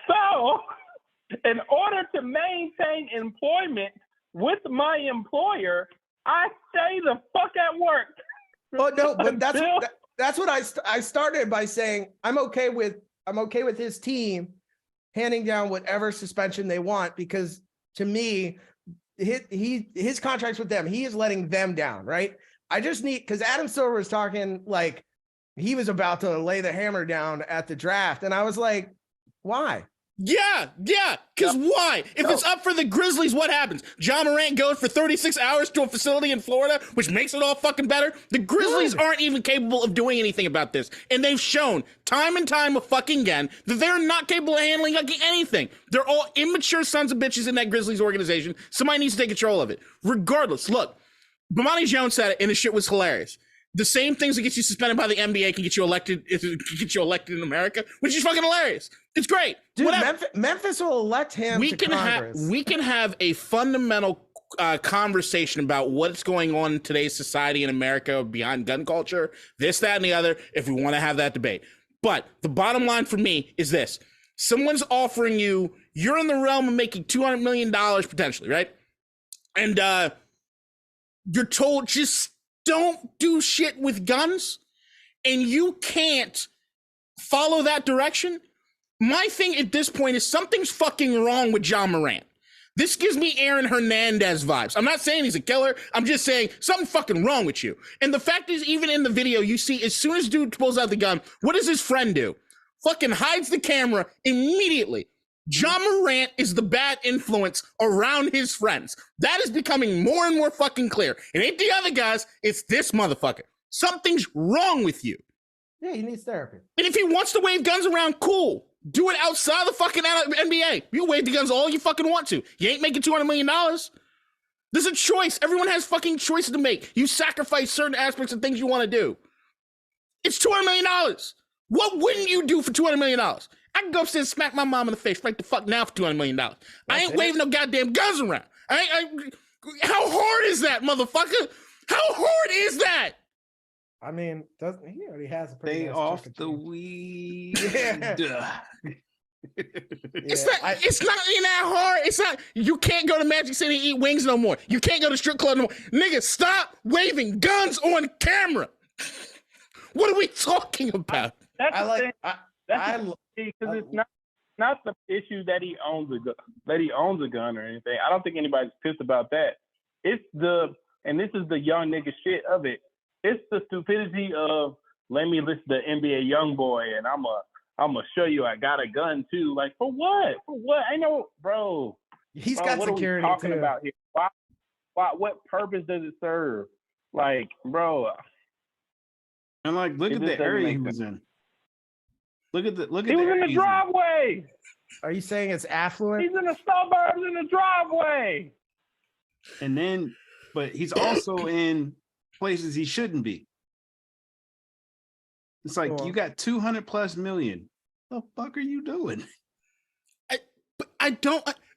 So, in order to maintain employment with my employer, I stay the fuck at work. Oh no, but that's what I started by saying. I'm okay with his team handing down whatever suspension they want, because to me, his contracts with them, he is letting them down, right? I just need, because Adam Silver was talking like he was about to lay the hammer down at the draft, and I was like, why? Yeah, because why? If it's up for the Grizzlies, what happens? Ja Morant goes for 36 hours to a facility in Florida, which makes it all fucking better. The Grizzlies aren't even capable of doing anything about this, and they've shown time and time fucking again that they're not capable of handling anything. They're all immature sons of bitches in that Grizzlies organization. Somebody needs to take control of it. Regardless, look, Bomani Jones said it, and the shit was hilarious. The same things that get you suspended by the NBA can get you elected in America, which is fucking hilarious. It's great. Dude, Memphis will elect him to Congress. We can have a fundamental conversation about what's going on in today's society in America behind gun culture, this, that, and the other, if we want to have that debate. But the bottom line for me is this. Someone's offering you're in the realm of making $200 million potentially, right? And you're told just don't do shit with guns, and you can't follow that direction. My thing at this point is something's fucking wrong with Ja Morant. This gives me Aaron Hernandez vibes. I'm not saying he's a killer. I'm just saying something fucking wrong with you. And the fact is, even in the video, you see as soon as dude pulls out the gun, what does his friend do? Fucking hides the camera immediately. Ja Morant is the bad influence around his friends. That is becoming more and more fucking clear. It ain't the other guys, it's this motherfucker. Something's wrong with you. Yeah, he needs therapy. And if he wants to wave guns around, cool. Do it outside the fucking NBA. You wave the guns all you fucking want to. You ain't making $200 million. There's a choice. Everyone has fucking choices to make. You sacrifice certain aspects of things you want to do. It's $200 million. What wouldn't you do for $200 million? I can go upstairs and smack my mom in the face right the fuck now for $200 million. I ain't waving no goddamn guns around. How hard is that, motherfucker? How hard is that? I mean, doesn't he already has a pretty Stay nice off chicken the change. weed. It's not that hard. It's not. You can't go to Magic City and eat wings no more. You can't go to strip club no more. Nigga, stop waving guns on camera. What are we talking about? That's the thing, because it's not the issue that he owns a gun or anything. I don't think anybody's pissed about that. It's and this is the young nigga shit of it. It's the stupidity of, let me listen to NBA YoungBoy and I'm gonna show you I got a gun too. Like, for what? For what? I know, bro. He's got what security are we talking too. about here? Why? What purpose does it serve? Like, bro. And like, look at the area he was in. Look at he was in the driveway. Are you saying it's affluent? He's in the suburbs in the driveway. And then, but he's also in places he shouldn't be. It's like, you got 200+ million. What the fuck are you doing?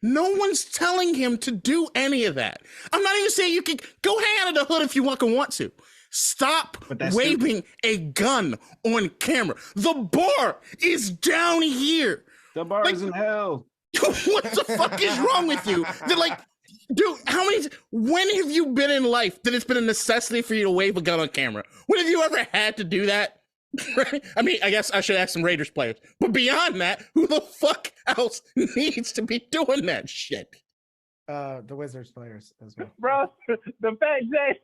No one's telling him to do any of that. I'm not even saying you can go hang out of the hood if you fucking want to. Stop waving a gun on camera. The bar is down here. The bar is in hell. What the fuck is wrong with you? They're like, dude, when have you been in life that it's been a necessity for you to wave a gun on camera? When have you ever had to do that? I mean, I guess I should ask some Raiders players. But beyond that, who the fuck else needs to be doing that shit? The Wizards players as well. Bro, the fact Jay's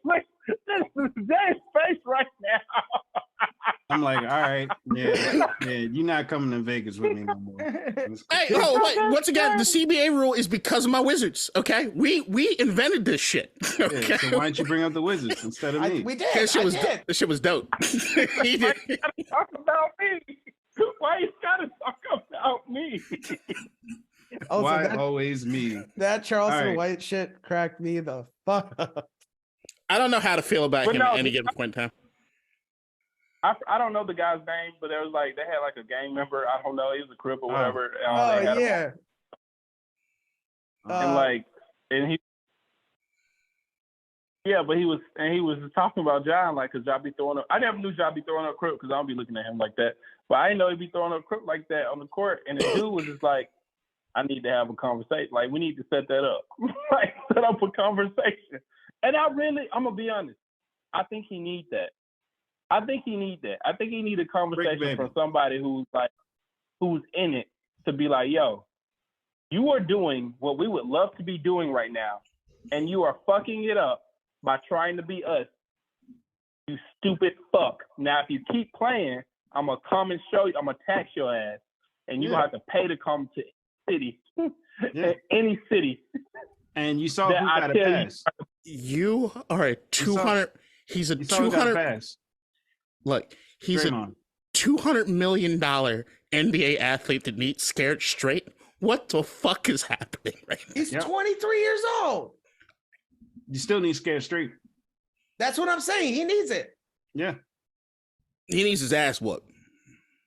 face right now. I'm like, all right, yeah, you're not coming to Vegas with me no more. Hey, once again, the CBA rule is because of my Wizards, okay? We invented this shit. Okay? Yeah, so why don't you bring up the Wizards instead of me? We did. That shit was dope. He did. Talk about me. Why you gotta talk about about me. Also, Why always me? That Charleston right. White shit cracked me the fuck up. I don't know how to feel about him at any given point in time. I don't know the guy's name, but there was like they had like a gang member. I don't know, he was a crip or whatever. Oh yeah. And he. Yeah, but he was talking about John, like, because Ja be throwing up. I never knew Ja be throwing up crip because I don't be looking at him like that. But I didn't know he'd be throwing up crip like that on the court. And the dude was just like, I need to have a conversation. Like, we need to set that up. Like, set up a conversation. And I'm going to be honest. I think he needs that. I think he need a conversation from somebody who's in it to be like, yo, you are doing what we would love to be doing right now. And you are fucking it up by trying to be us, you stupid fuck. Now, if you keep playing, I'm going to come and show you, I'm going to tax your ass, and you're going to have to pay to come to city, any city. And you saw who got a pass. You are a 200, he's a 200, pass. Look, he's a $200 million NBA athlete that needs scared straight. What the fuck is happening right now? He's 23 years old. You still need scared straight. That's what I'm saying. He needs it. Yeah. He needs his ass whooped.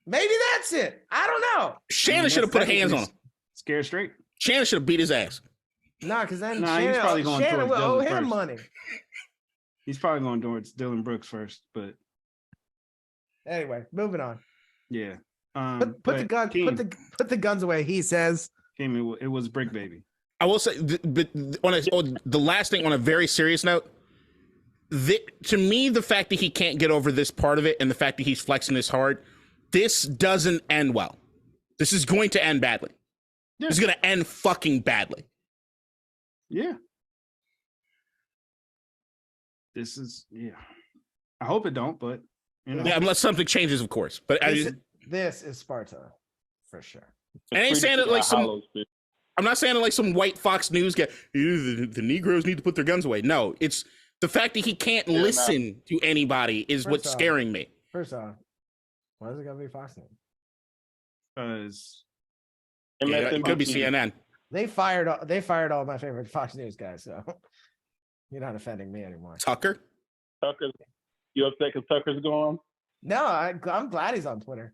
Maybe that's it. I don't know. Shannon should have put hands on him. Scared straight. Shannon should have beat his ass. Nah, because then he's probably going Shannon will owe him first. money. He's probably going towards Dylan Brooks first, but anyway, moving on. Yeah. Put the guns away. He says. Keem, it was Brick Baby. I will say, but the last thing on a very serious note, to me, the fact that he can't get over this part of it and the fact that he's flexing this hard, this doesn't end well. This is going to end badly. Yeah. This is going to end fucking badly. Yeah. I hope it don't, but yeah, unless something changes, of course. But this is Sparta for sure. I ain't saying it like I'm not saying it like some white Fox News guy. The Negroes need to put their guns away. No, it's the fact that he can't listen to anybody is what's scaring me. First off, why is it gotta be Fox News? Because it could be CNN. They fired all my favorite Fox News guys, so you're not offending me anymore. Tucker, you upset because Tucker's gone? No, I'm glad he's on Twitter.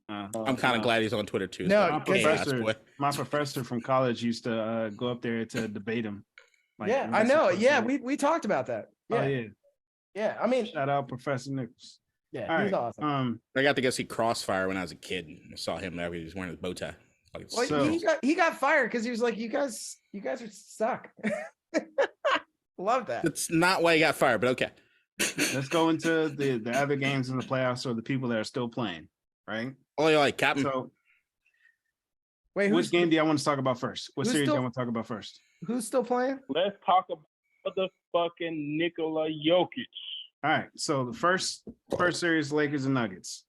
I'm kind of glad he's on Twitter too. No, my professor from college used to go up there to debate him. Like, yeah, I know. Yeah, we talked about that. Yeah. Oh, yeah. Yeah, I mean, shout out Professor Nichols. Yeah, he's awesome. I got to go see Crossfire when I was a kid. I saw him there. He was wearing his bow tie. He got fired because he was like, "You guys are suck." Love that. That's not why he got fired, but okay. Let's go into the other games in the playoffs or the people that are still playing, right? Oh, you like Captain? So, wait, which game do y'all want to talk about first? What series do you want to talk about first? Who's still playing? Let's talk about the fucking Nikola Jokic. All right, so the first series, Lakers and Nuggets.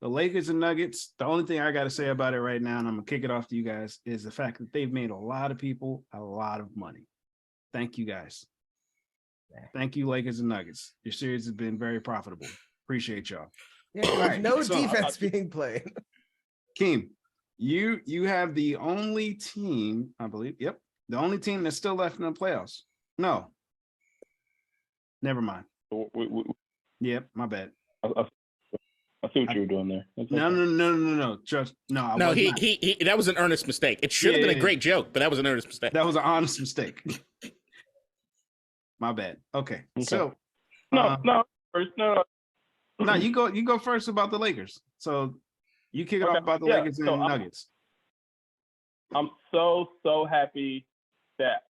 The Lakers and Nuggets, the only thing I got to say about it right now, and I'm going to kick it off to you guys, is the fact that they've made a lot of people a lot of money. Thank you, guys. Thank you, Lakers and Nuggets. Your series has been very profitable. Appreciate y'all. Yeah, no defense being played. Keem, you have the only team, I believe, the only team that's still left in the playoffs. No. Never mind. Yep, my bad. I see what you were doing there. No. Just no. No, he that was an earnest mistake. It should have been a great joke, but that was an earnest mistake. That was an honest mistake. My bad. Okay. So no. You go first about the Lakers. So you kick it off about the Lakers and Nuggets. I'm so happy that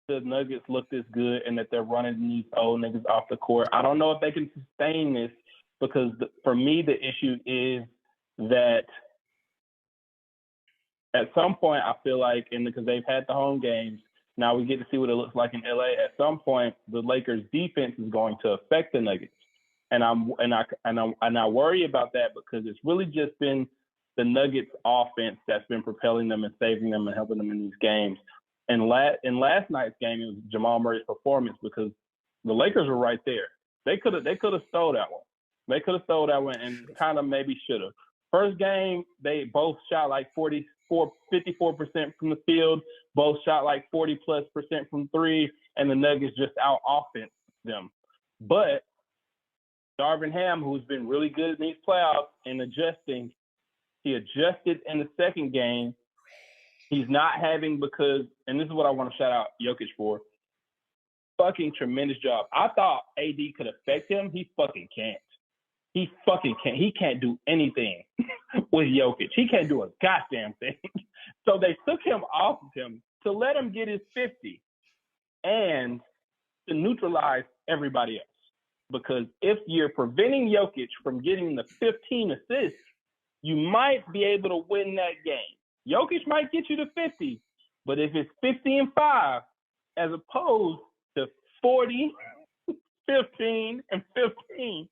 the Nuggets look this good and that they're running these old niggas off the court. I don't know if they can sustain this because for me the issue is that at some point I feel like because they've had the home games, now we get to see what it looks like in LA. At some point the Lakers defense is going to affect the Nuggets. And I worry about that because it's really just been the Nuggets offense that's been propelling them and saving them and helping them in these games. And in last night's game, it was Jamal Murray's performance because the Lakers were right there. They could have stole that one. They could have stole that one and kind of maybe should have. First game, they both shot like 54% from the field, both shot like 40+% from three, and the Nuggets just out offense them. But Darvin Ham, who's been really good in these playoffs and adjusting, he adjusted in the second game. He's not having because, and this is what I want to shout out Jokic for, fucking tremendous job. I thought AD could affect him. He fucking can't. He fucking can't. He can't do anything with Jokic. He can't do a goddamn thing. So they took him off of him to let him get his 50 and to neutralize everybody else. Because if you're preventing Jokic from getting the 15 assists, you might be able to win that game. Jokic might get you to 50, but if it's 50-5 as opposed to 40, 15, and 15,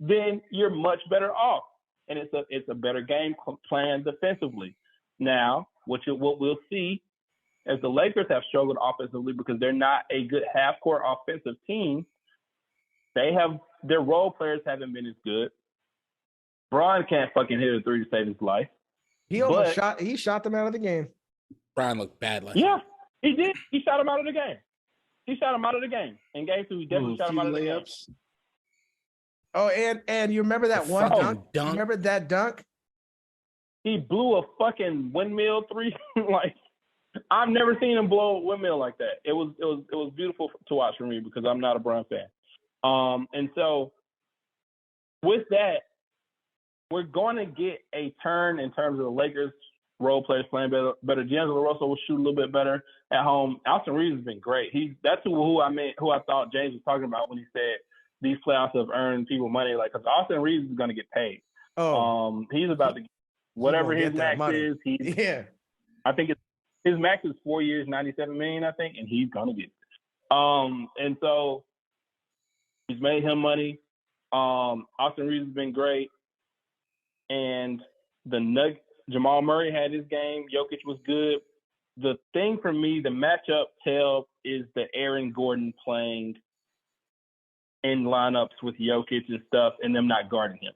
then you're much better off. And it's a better game plan defensively. Now, what we'll see as the Lakers have struggled offensively because they're not a good half-court offensive team, their role players haven't been as good. Bron can't fucking hit a three to save his life. He shot them out of the game. Bron looked bad last Yeah, he did. He shot him out of the game. In game 2, he definitely shot him out of the game. Oh, and you remember that one dunk? Remember that dunk? He blew a fucking windmill three. Like, I've never seen him blow a windmill like that. It was beautiful to watch for me because I'm not a Bron fan. And so with that, we're going to get a turn in terms of the Lakers role players playing better. D'Angelo Russell will shoot a little bit better at home. Austin Reeves has been great. That's who I thought James was talking about when he said these playoffs have earned people money. Like, because Austin Reeves is going to get paid. He's about to get whatever his max is. I think his max is 4 years, $97 million, I think, and he's going to get it. And so he's made him money. Austin Reeves has been great. And Jamal Murray had his game. Jokic was good. The thing for me, the matchup tell is the Aaron Gordon playing in lineups with Jokic and stuff and them not guarding him.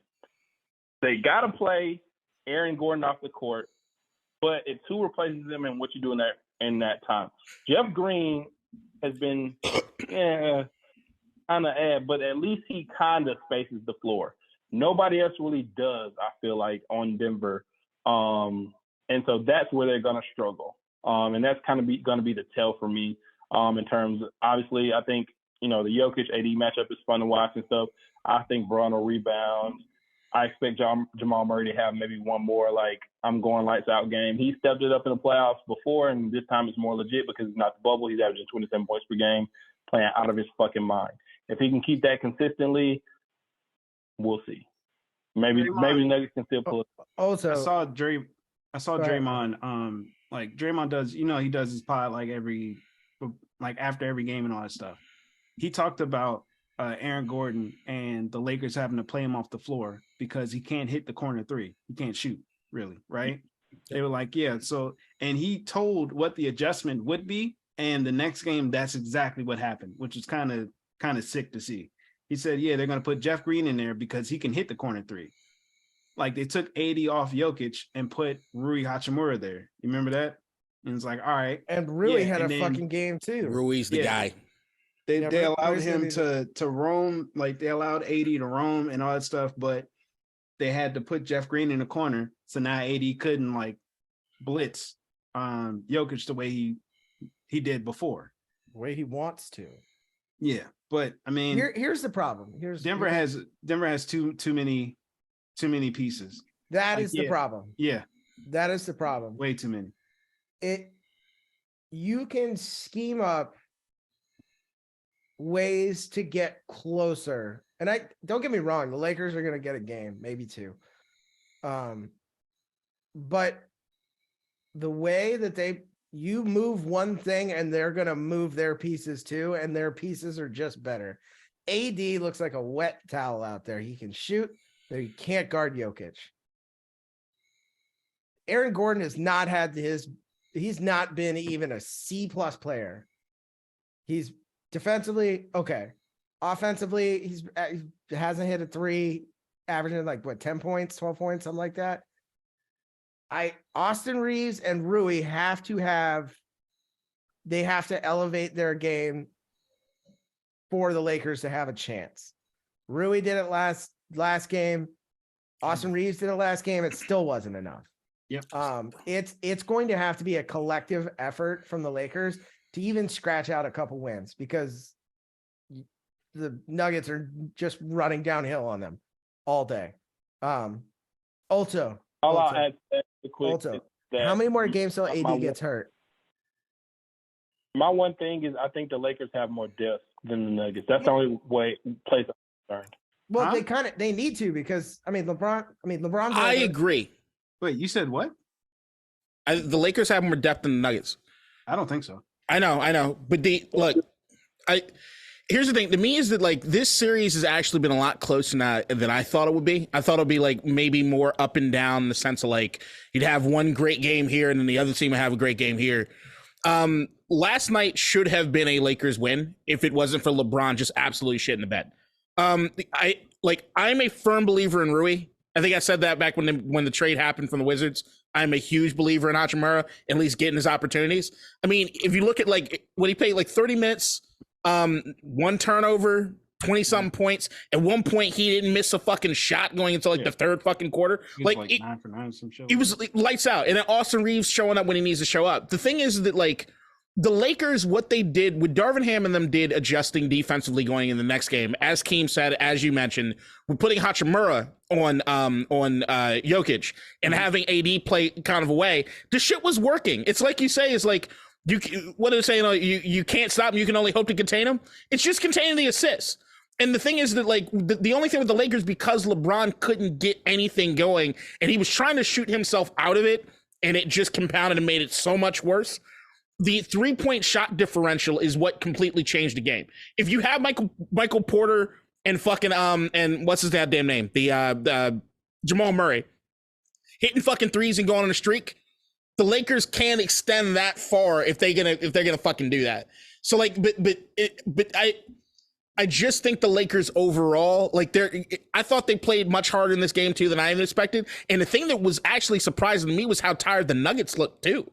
They got to play Aaron Gordon off the court, but it too replaces him in what you do in that time. Jeff Green has been kind of but at least he kind of spaces the floor. Nobody else really does, I feel like, on Denver. And so that's where they're going to struggle. And that's kind of going to be the tell for me in terms of, obviously, I think, the Jokic AD matchup is fun to watch and stuff. I think Bron will rebound. I expect Jamal Murray to have maybe one more, like, I'm going lights out game. He stepped it up in the playoffs before, and this time it's more legit because it's not the bubble. He's averaging 27 points per game, playing out of his fucking mind. If he can keep that consistently, we'll see. Maybe Nuggets can still pull it. Also, I saw Draymond. Like Draymond does, he does his pod like after every game and all that stuff. He talked about Aaron Gordon and the Lakers having to play him off the floor because he can't hit the corner three. He can't shoot, really, right? They were like, yeah. So, and he told what the adjustment would be, and the next game, that's exactly what happened, which is kind of sick to see. He said, yeah, they're going to put Jeff Green in there because he can hit the corner three. Like, they took 80 off Jokic and put Rui Hachimura there. You remember that? And it's like, all right. And Rui had a fucking game too. Rui's the guy. They allowed him to roam, like they allowed AD to roam and all that stuff, but they had to put Jeff Green in the corner. So now AD couldn't like blitz Jokic the way he did before. The way he wants to. Yeah. But I mean, here's the problem. Denver has too many pieces. That is the problem. Yeah. That is the problem. Way too many. You can scheme up ways to get closer. And don't get me wrong, the Lakers are going to get a game, maybe two. But the way that you move one thing and they're going to move their pieces too, and their pieces are just better. AD looks like a wet towel out there. He can shoot, but he can't guard Jokic. Aaron Gordon has not he's not been even a C+ player. He's defensively okay. Offensively, he hasn't hit a three averaging like 10 points, 12 points, something like that. Austin Reeves and Rui have to elevate their game for the Lakers to have a chance. Rui did it last game. Austin Reeves did it last game. It still wasn't enough. Yep. It's going to have to be a collective effort from the Lakers to even scratch out a couple wins, because the Nuggets are just running downhill on them all day. Also, I'll add quick. How many more games till AD gets hurt? My one thing is I think the Lakers have more depth than the Nuggets. That's the only place I'm concerned. Well, they need to, because LeBron. I agree. Wait, you said what? The Lakers have more depth than the Nuggets. I don't think so. I know. But here's the thing. To me is that like this series has actually been a lot closer than I thought it would be. I thought it would be like maybe more up and down in the sense of like you'd have one great game here and then the other team would have a great game here. Last night should have been a Lakers win if it wasn't for LeBron just absolutely shitting the bed. I'm a firm believer in Rui. I think I said that back when the trade happened from the Wizards. I'm a huge believer in Hachimura, at least getting his opportunities. I mean, if you look at like what he played, like 30 minutes, one turnover, 20-something points. At one point, he didn't miss a fucking shot going into the third fucking quarter. He was like 9 for 9 some shit. He was like, lights out. And then Austin Reeves showing up when he needs to show up. The thing is that like the Lakers, what they did, what Darvin Ham and them did adjusting defensively going in the next game, as Keem said, as you mentioned, we're putting Hachimura on Jokic and having AD play kind of away. The shit was working. It's like you say, is like, what are they saying? You can't stop him. You can only hope to contain him. It's just containing the assists. And the thing is that like the only thing with the Lakers, because LeBron couldn't get anything going and he was trying to shoot himself out of it, and it just compounded and made it so much worse. The 3-point shot differential is what completely changed the game. If you have Michael Porter and fucking and what's his goddamn name, the Jamal Murray hitting fucking threes and going on a streak, the Lakers can't extend that far if they're gonna fucking do that. So like, but I just think the Lakers overall, like I thought they played much harder in this game too than I even expected. And the thing that was actually surprising to me was how tired the Nuggets looked too.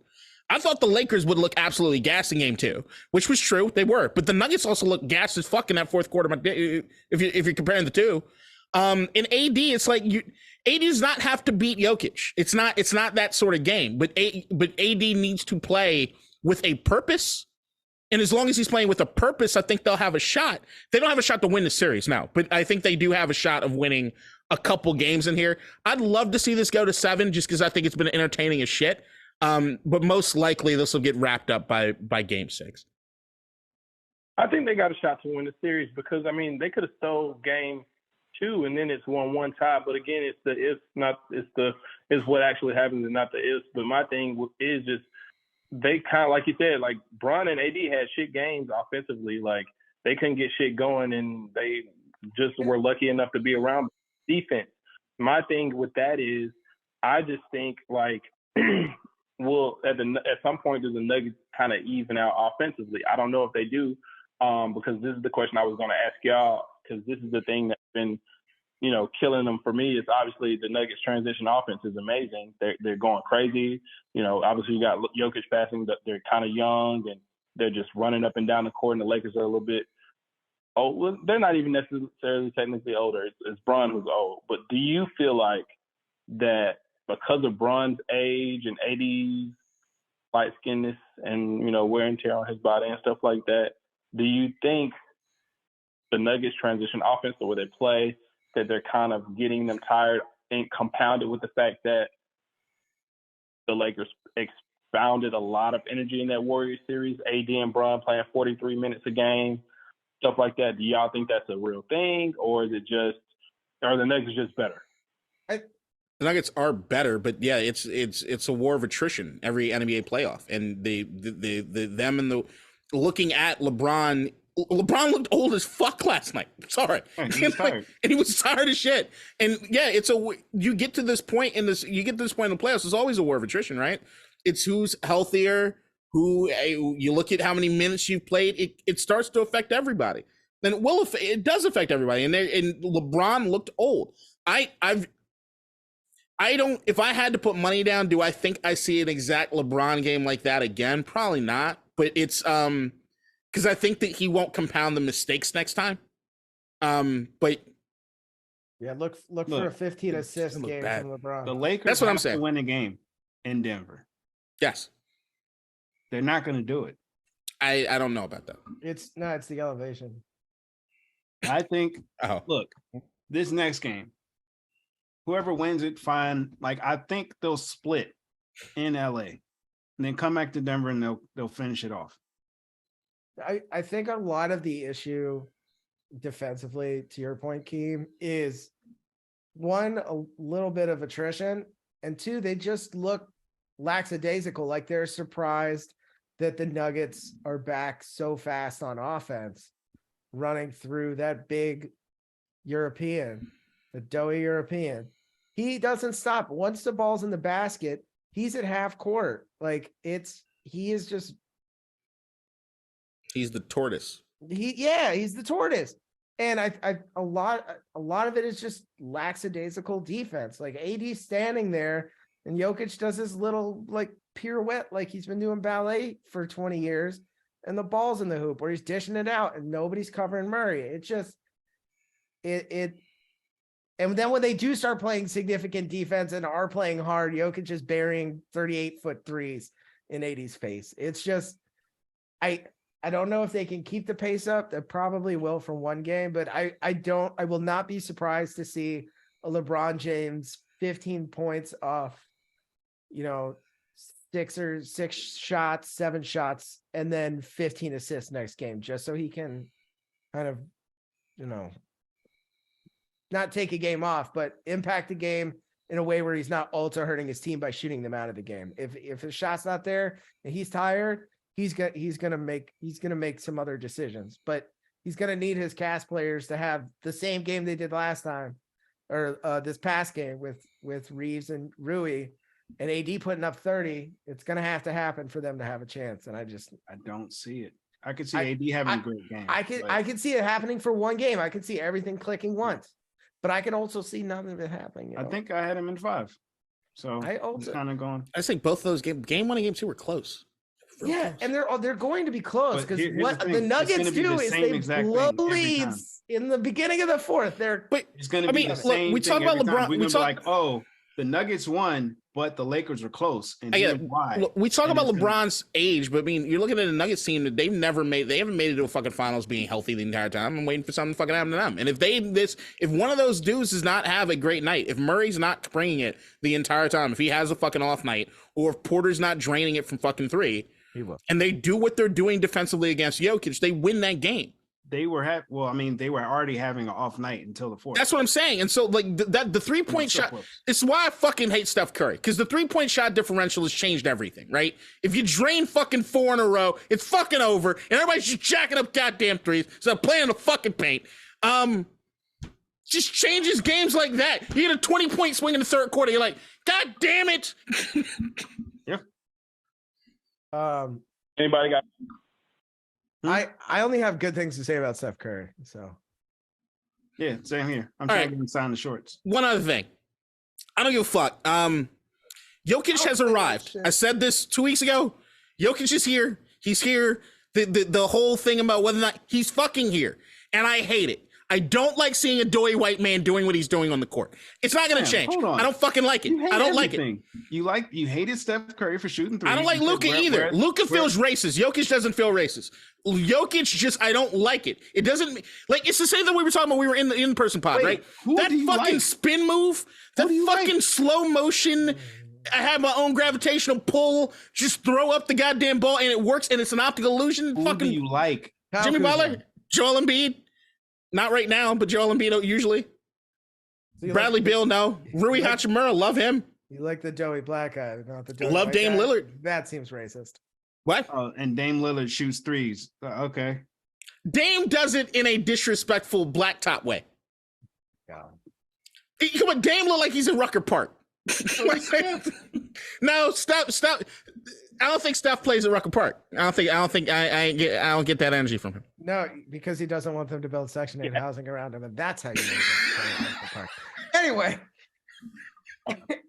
I thought the Lakers would look absolutely gassed in game 2, which was true. They were, but the Nuggets also looked gassed as fuck in that fourth quarter. If you're comparing the two, in AD, it's like AD does not have to beat Jokic. It's not that sort of game. But AD needs to play with a purpose, and as long as he's playing with a purpose, I think they'll have a shot. They don't have a shot to win the series now, but I think they do have a shot of winning a couple games in here. I'd love to see this go to 7, just because I think it's been entertaining as shit. But most likely this will get wrapped up by game 6. I think they got a shot to win the series because they could have stole game 2 and then it's 1-1 tie. But again, it's the ifs, not it's what actually happens and not the ifs. But my thing is just they kind of, like you said, like Bron and AD had shit games offensively. Like they couldn't get shit going and they just were lucky enough to be around defense. My thing with that is I just think like. Well, at some point, does the Nuggets kind of even out offensively? I don't know if they do, because this is the question I was going to ask y'all, because this is the thing that's been, killing them for me. Is obviously the Nuggets transition offense is amazing. They're going crazy. Obviously you got Jokic passing. They're kind of young and they're just running up and down the court. And the Lakers are a little bit old. Well, they're not even necessarily technically older. It's Bron who's old. But do you feel like that? Because of Bron's age and AD's light skinness and, wear and tear on his body and stuff like that, do you think the Nuggets transition offense, the way they play, that they're kind of getting them tired and compounded with the fact that the Lakers expounded a lot of energy in that Warriors series, AD and Bron playing 43 minutes a game, stuff like that? Do y'all think that's a real thing, or is it just, are the Nuggets just better? The Nuggets are better, but yeah, it's a war of attrition every NBA playoff, and them and the looking at LeBron. LeBron looked old as fuck last night. Sorry, and he was tired. And he was tired as shit. And yeah, you get to this point in the playoffs. It's always a war of attrition, right? It's who's healthier. You look at how many minutes you've played. It starts to affect everybody. then it does affect everybody. And LeBron looked old. I don't. If I had to put money down, do I think I see an exact LeBron game like that again? Probably not. But it's because I think that he won't compound the mistakes next time. But yeah, look for a 15 assist game from LeBron. The Lakers That's what I'm saying. To win a game in Denver. Yes, they're not going to do it. I don't know about that. It's the elevation. I think. Look, this next game, whoever wins it, fine. Like I think they'll split in LA, and then come back to Denver, and they'll finish it off. I think a lot of the issue defensively, to your point, Keem, is one, a little bit of attrition, and two, they just look lackadaisical. Like they're surprised that the Nuggets are back so fast on offense, running through that big European, the doughy European. He doesn't stop. Once the ball's in the basket, he's at half court. Like he's the tortoise. He's the tortoise. And a lot of it is just lackadaisical defense. Like AD standing there and Jokic does his little like pirouette like he's been doing ballet for 20 years, and the ball's in the hoop, or he's dishing it out and nobody's covering Murray. It just and then when they do start playing significant defense and are playing hard, Jokic is burying 38-foot threes in AD's face. It's just I don't know if they can keep the pace up. They probably will from one game, but I will not be surprised to see a LeBron James 15 points off, 6 shots, 7 shots, and then 15 assists next game, just so he can kind of, not take a game off, but impact the game in a way where he's not also hurting his team by shooting them out of the game. If his shot's not there and he's tired, he's gonna make some other decisions, but he's gonna need his cast players to have the same game they did last time, or this past game with Reeves and Rui, and AD putting up 30. It's gonna have to happen for them to have a chance, and I don't see it. I could see AD having a great game. I could see it happening for one game. I could see everything clicking once, but I can also see none of it happening. I think I had him in 5, so I also kind of going. I think both of those game 1 and game 2 were close. Yeah, and they're going to be close, because what the Nuggets do is they blow leads in the beginning of the fourth. It's going to be the same. We talk about LeBron. We're going to be like, oh, the Nuggets won, but the Lakers were close. And why? We talk about LeBron's age, but I mean, you're looking at a Nuggets team that they haven't made it to a fucking finals being healthy the entire time. I'm waiting for something to fucking happen to them. And if one of those dudes does not have a great night, if Murray's not bringing it the entire time, if he has a fucking off night, or if Porter's not draining it from fucking 3. And they do what they're doing defensively against Jokic, they win that game. They were already having an off night until the 4th. That's what I'm saying. And so like the 3-point shot, it's why I fucking hate Steph Curry, because the 3-point shot differential has changed everything, right? If you drain fucking 4 in a row, it's fucking over, and everybody's just jacking up goddamn threes, so playing the fucking paint. Just changes games like that. You get a 20-point swing in the third quarter, you're like, God damn it. Yeah. Anybody got? I only have good things to say about Steph Curry. So yeah, same here. I'm trying to sign the shorts. One other thing, I don't give a fuck. Jokic has arrived. I said this 2 weeks ago. Jokic is here. He's here. The whole thing about whether or not he's fucking here, and I hate it. I don't like seeing a doughy white man doing what he's doing on the court. It's not going to change. I don't fucking like it. I don't like it. You hated Steph Curry for shooting threes. I don't like Luka either. Luka feels racist. Jokic doesn't feel racist. Jokic I don't like it. It doesn't like, it's the same thing we were talking about. We were in the in-person pod, right? That fucking spin move, that fucking slow motion. I have my own gravitational pull. Just throw up the goddamn ball and it works, and it's an optical illusion. Who do you like? Jimmy Butler, Joel Embiid. Not right now, but Joel Embiid usually. So Bradley Beal, no. Rui Hachimura, love him. You like the doughy black guy, not the doughy love white Dame guy? Lillard. That seems racist. What? And Dame Lillard shoots threes. Okay. Dame does it in a disrespectful blacktop way. God. Come on, Dame look like he's in Rucker Park. No, stop. I don't think Steph plays at Rucker Park. I don't get that energy from him. No, because he doesn't want them to build Section 8 housing around him, and that's how you make it play at Rucker Park. Anyway,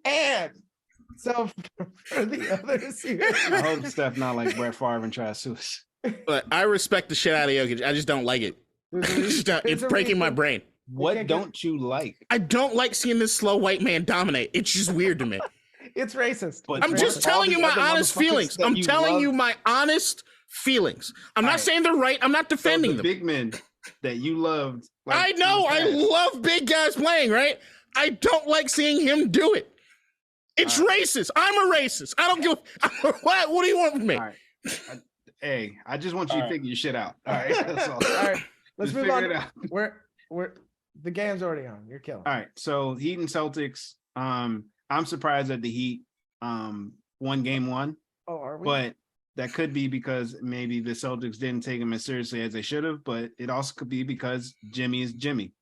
and so for the other series, I hope Steph not like Brett Favre and try to sue us. But I respect the shit out of Jokic. I just don't like it. It's breaking my brain. What don't you like? I don't like seeing this slow white man dominate. It's just weird to me. It's racist. But I'm just telling you my honest feelings. I'm telling you my honest feelings. I'm not saying they're right. I'm not defending them. Big men that you loved. Like, I know. I love big guys playing, right? I don't like seeing him do it. It's racist. I'm a racist. I don't give what do you want from me? All right. Hey, I just want you to figure your shit out. All right. That's all. All right. Let's move on. We're the game's already on. You're killing. All right. So Heat and Celtics. I'm surprised that the Heat won game one. Oh, are we? But that could be because maybe the Celtics didn't take him as seriously as they should have. But it also could be because Jimmy is Jimmy.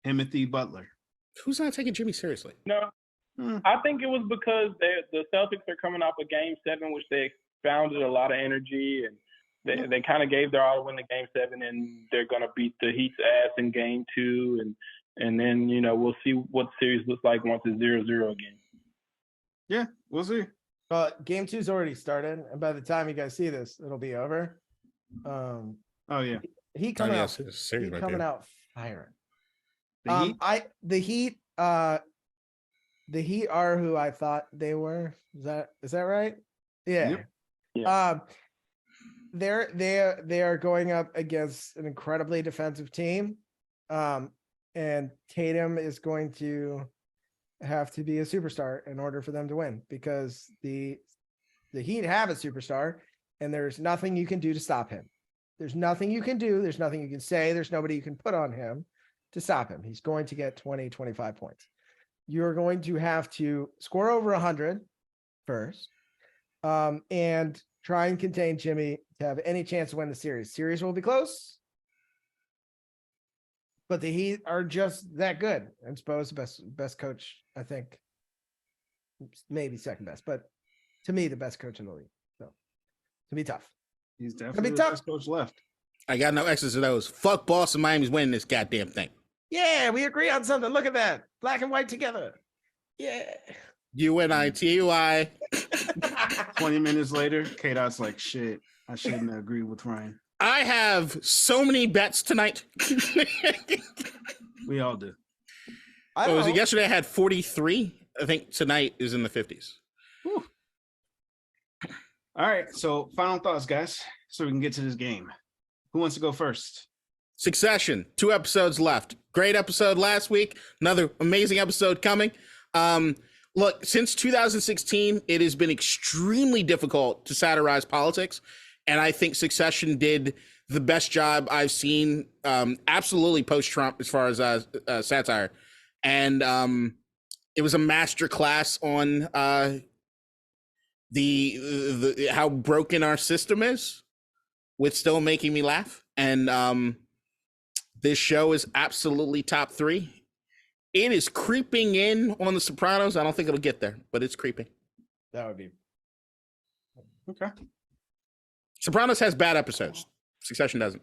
Timothy Butler. Who's not taking Jimmy seriously? No. I think it was because the Celtics are coming off of Game 7, which they expounded a lot of energy, and they kind of gave their all to win the Game 7, and they're going to beat the Heat's ass in Game 2, and then, we'll see what the series looks like once it's 0-0 again. Yeah, we'll see. Game 2's already started, and by the time you guys see this, it'll be over. Oh yeah, Heat coming out firing. The Heat are who I thought they were. Is that right? Yeah. Yep. Yeah. They are going up against an incredibly defensive team. And Tatum is going to have to be a superstar in order for them to win, because the Heat have a superstar and there's nothing you can do to stop him. There's nothing you can do. There's nothing you can say. There's nobody you can put on him to stop him. He's going to get 20, 25 points. You're going to have to score over 100 first, and try and contain Jimmy to have any chance to win the series. Series will be close, but the Heat are just that good. And Spo's the best coach, I think. Maybe second best, but to me, the best coach in the league. So it's gonna be tough. He's definitely the best coach left. I got no X's or O's. Fuck Boston. Miami's winning this goddamn thing. Yeah, we agree on something. Look at that. Black and white together. Yeah. UNITY. 20 minutes later, KDot's like, shit, I shouldn't have agreed with Ryan. I have so many bets tonight. We all do. Was it yesterday? I had 43. I think tonight is in the 50s. Whew. All right. So final thoughts, guys, so we can get to this game. Who wants to go first? Succession. 2 episodes left. Great episode last week. Another amazing episode coming. Look, since 2016, it has been extremely difficult to satirize politics. And I think Succession did the best job I've seen, absolutely post-Trump as far as satire. And it was a master class on the how broken our system is, with still making me laugh. And this show is absolutely top 3. It is creeping in on The Sopranos. I don't think it'll get there, but it's creeping. That would be okay. Sopranos has bad episodes. Succession doesn't.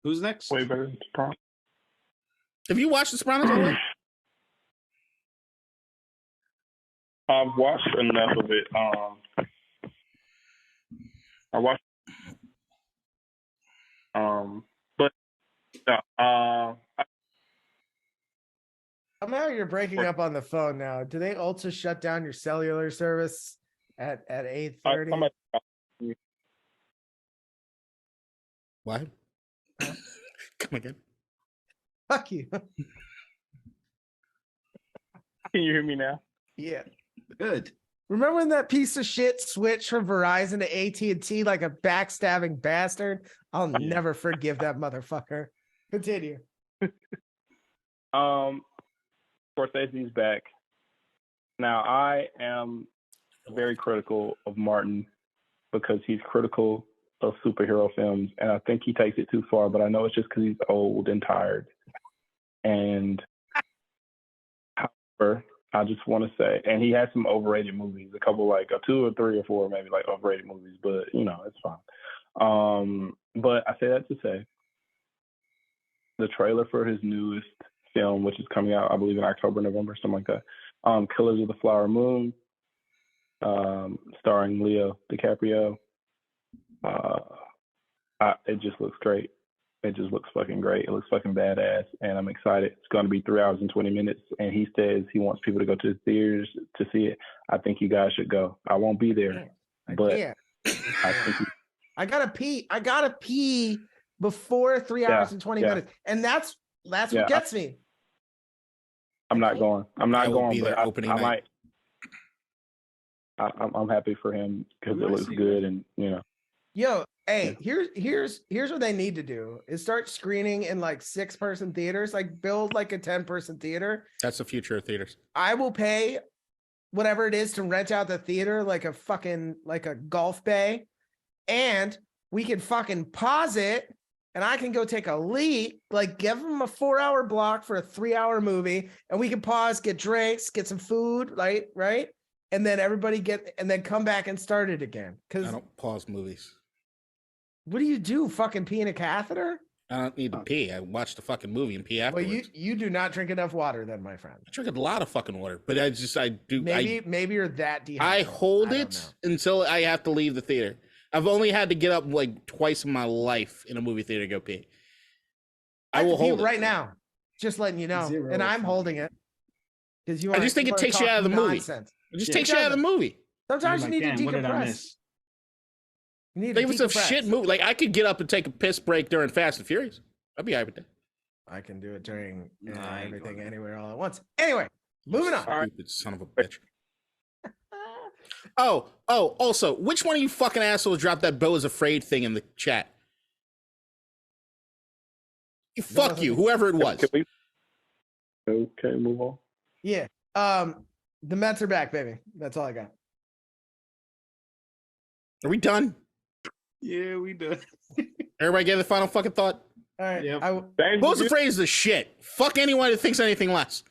Who's next? Way better than Sopranos. Have you watched The Sopranos already? I've watched enough of it. I watched. Somehow you're breaking up on the phone now. Do they also shut down your cellular service at 8:30? What? Come again. Fuck you. Can you hear me now? Yeah. Good. Remember when that piece of shit switched from Verizon to AT&T like a backstabbing bastard? I'll never forgive that motherfucker. Continue. Scorsese's back. Now, I am very critical of Martin because he's critical of superhero films, and I think he takes it too far, but I know it's just because he's old and tired. And however, I just want to say, and he had some overrated movies, a couple like 2 or 3 or 4 maybe like overrated movies, but it's fine. But I say that to say, the trailer for his newest film, which is coming out, I believe in October, November, something like that. Killers of the Flower Moon, starring Leo DiCaprio. It just looks great. It just looks fucking great. It looks fucking badass, and I'm excited. It's going to be 3 hours and 20 minutes, and he says he wants people to go to the theaters to see it. I think you guys should go. I won't be there, but I think I gotta pee. I gotta pee before 3 hours and 20 minutes, and that's what gets me. I'm not going. I'm not going. Be but there opening I night. might. I'm happy for him because it looks good, and Yo, hey, here's what they need to do is start screening in like 6-person theaters, like build like a 10-person theater. That's the future of theaters. I will pay whatever it is to rent out the theater, like a golf bay, and we can fucking pause it, and I can go take a leak, like give them a 4-hour block for a 3-hour movie, and we can pause, get drinks, get some food, right? And then everybody and then come back and start it again. Because I don't pause movies. What do you do? Fucking pee in a catheter? I don't need to pee. I watch the fucking movie and pee afterwards. Well, you do not drink enough water, then, my friend. I drink a lot of fucking water, but I do. Maybe you're that dehydrated. I hold it until I have to leave the theater. I've only had to get up like twice in my life in a movie theater to go pee. I will hold it right now. Just letting you know, and I'm holding it because I just think it takes you out of the movie. It just takes you out of the movie. Sometimes you need to decompress. If it was a shit movie, like I could get up and take a piss break during Fast and Furious. I'd be happy with that. I can do it during everything, anywhere, all at once. Anyway, moving on. Stupid son of a bitch. Also, which one of you fucking assholes dropped that Bo is afraid thing in the chat? Fuck you, whoever it was. Okay, move on. Yeah. The Mets are back, baby. That's all I got. Are we done? Yeah, we done. Everybody get the final fucking thought? All right. Yep. Bo's afraid is the shit. Fuck anyone that thinks anything less.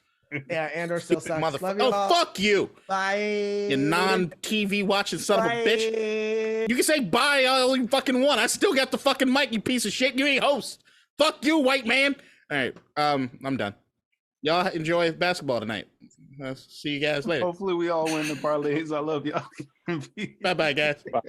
Yeah, and or still sucks. Motherfucker. fuck you. Bye. You non-TV watching son of a bitch. You can say bye all you fucking want. I still got the fucking mic, you piece of shit. You ain't host. Fuck you, white man. All right. I'm done. Y'all enjoy basketball tonight. I'll see you guys later. Hopefully we all win the parlays. I love y'all. Bye-bye, guys. Bye.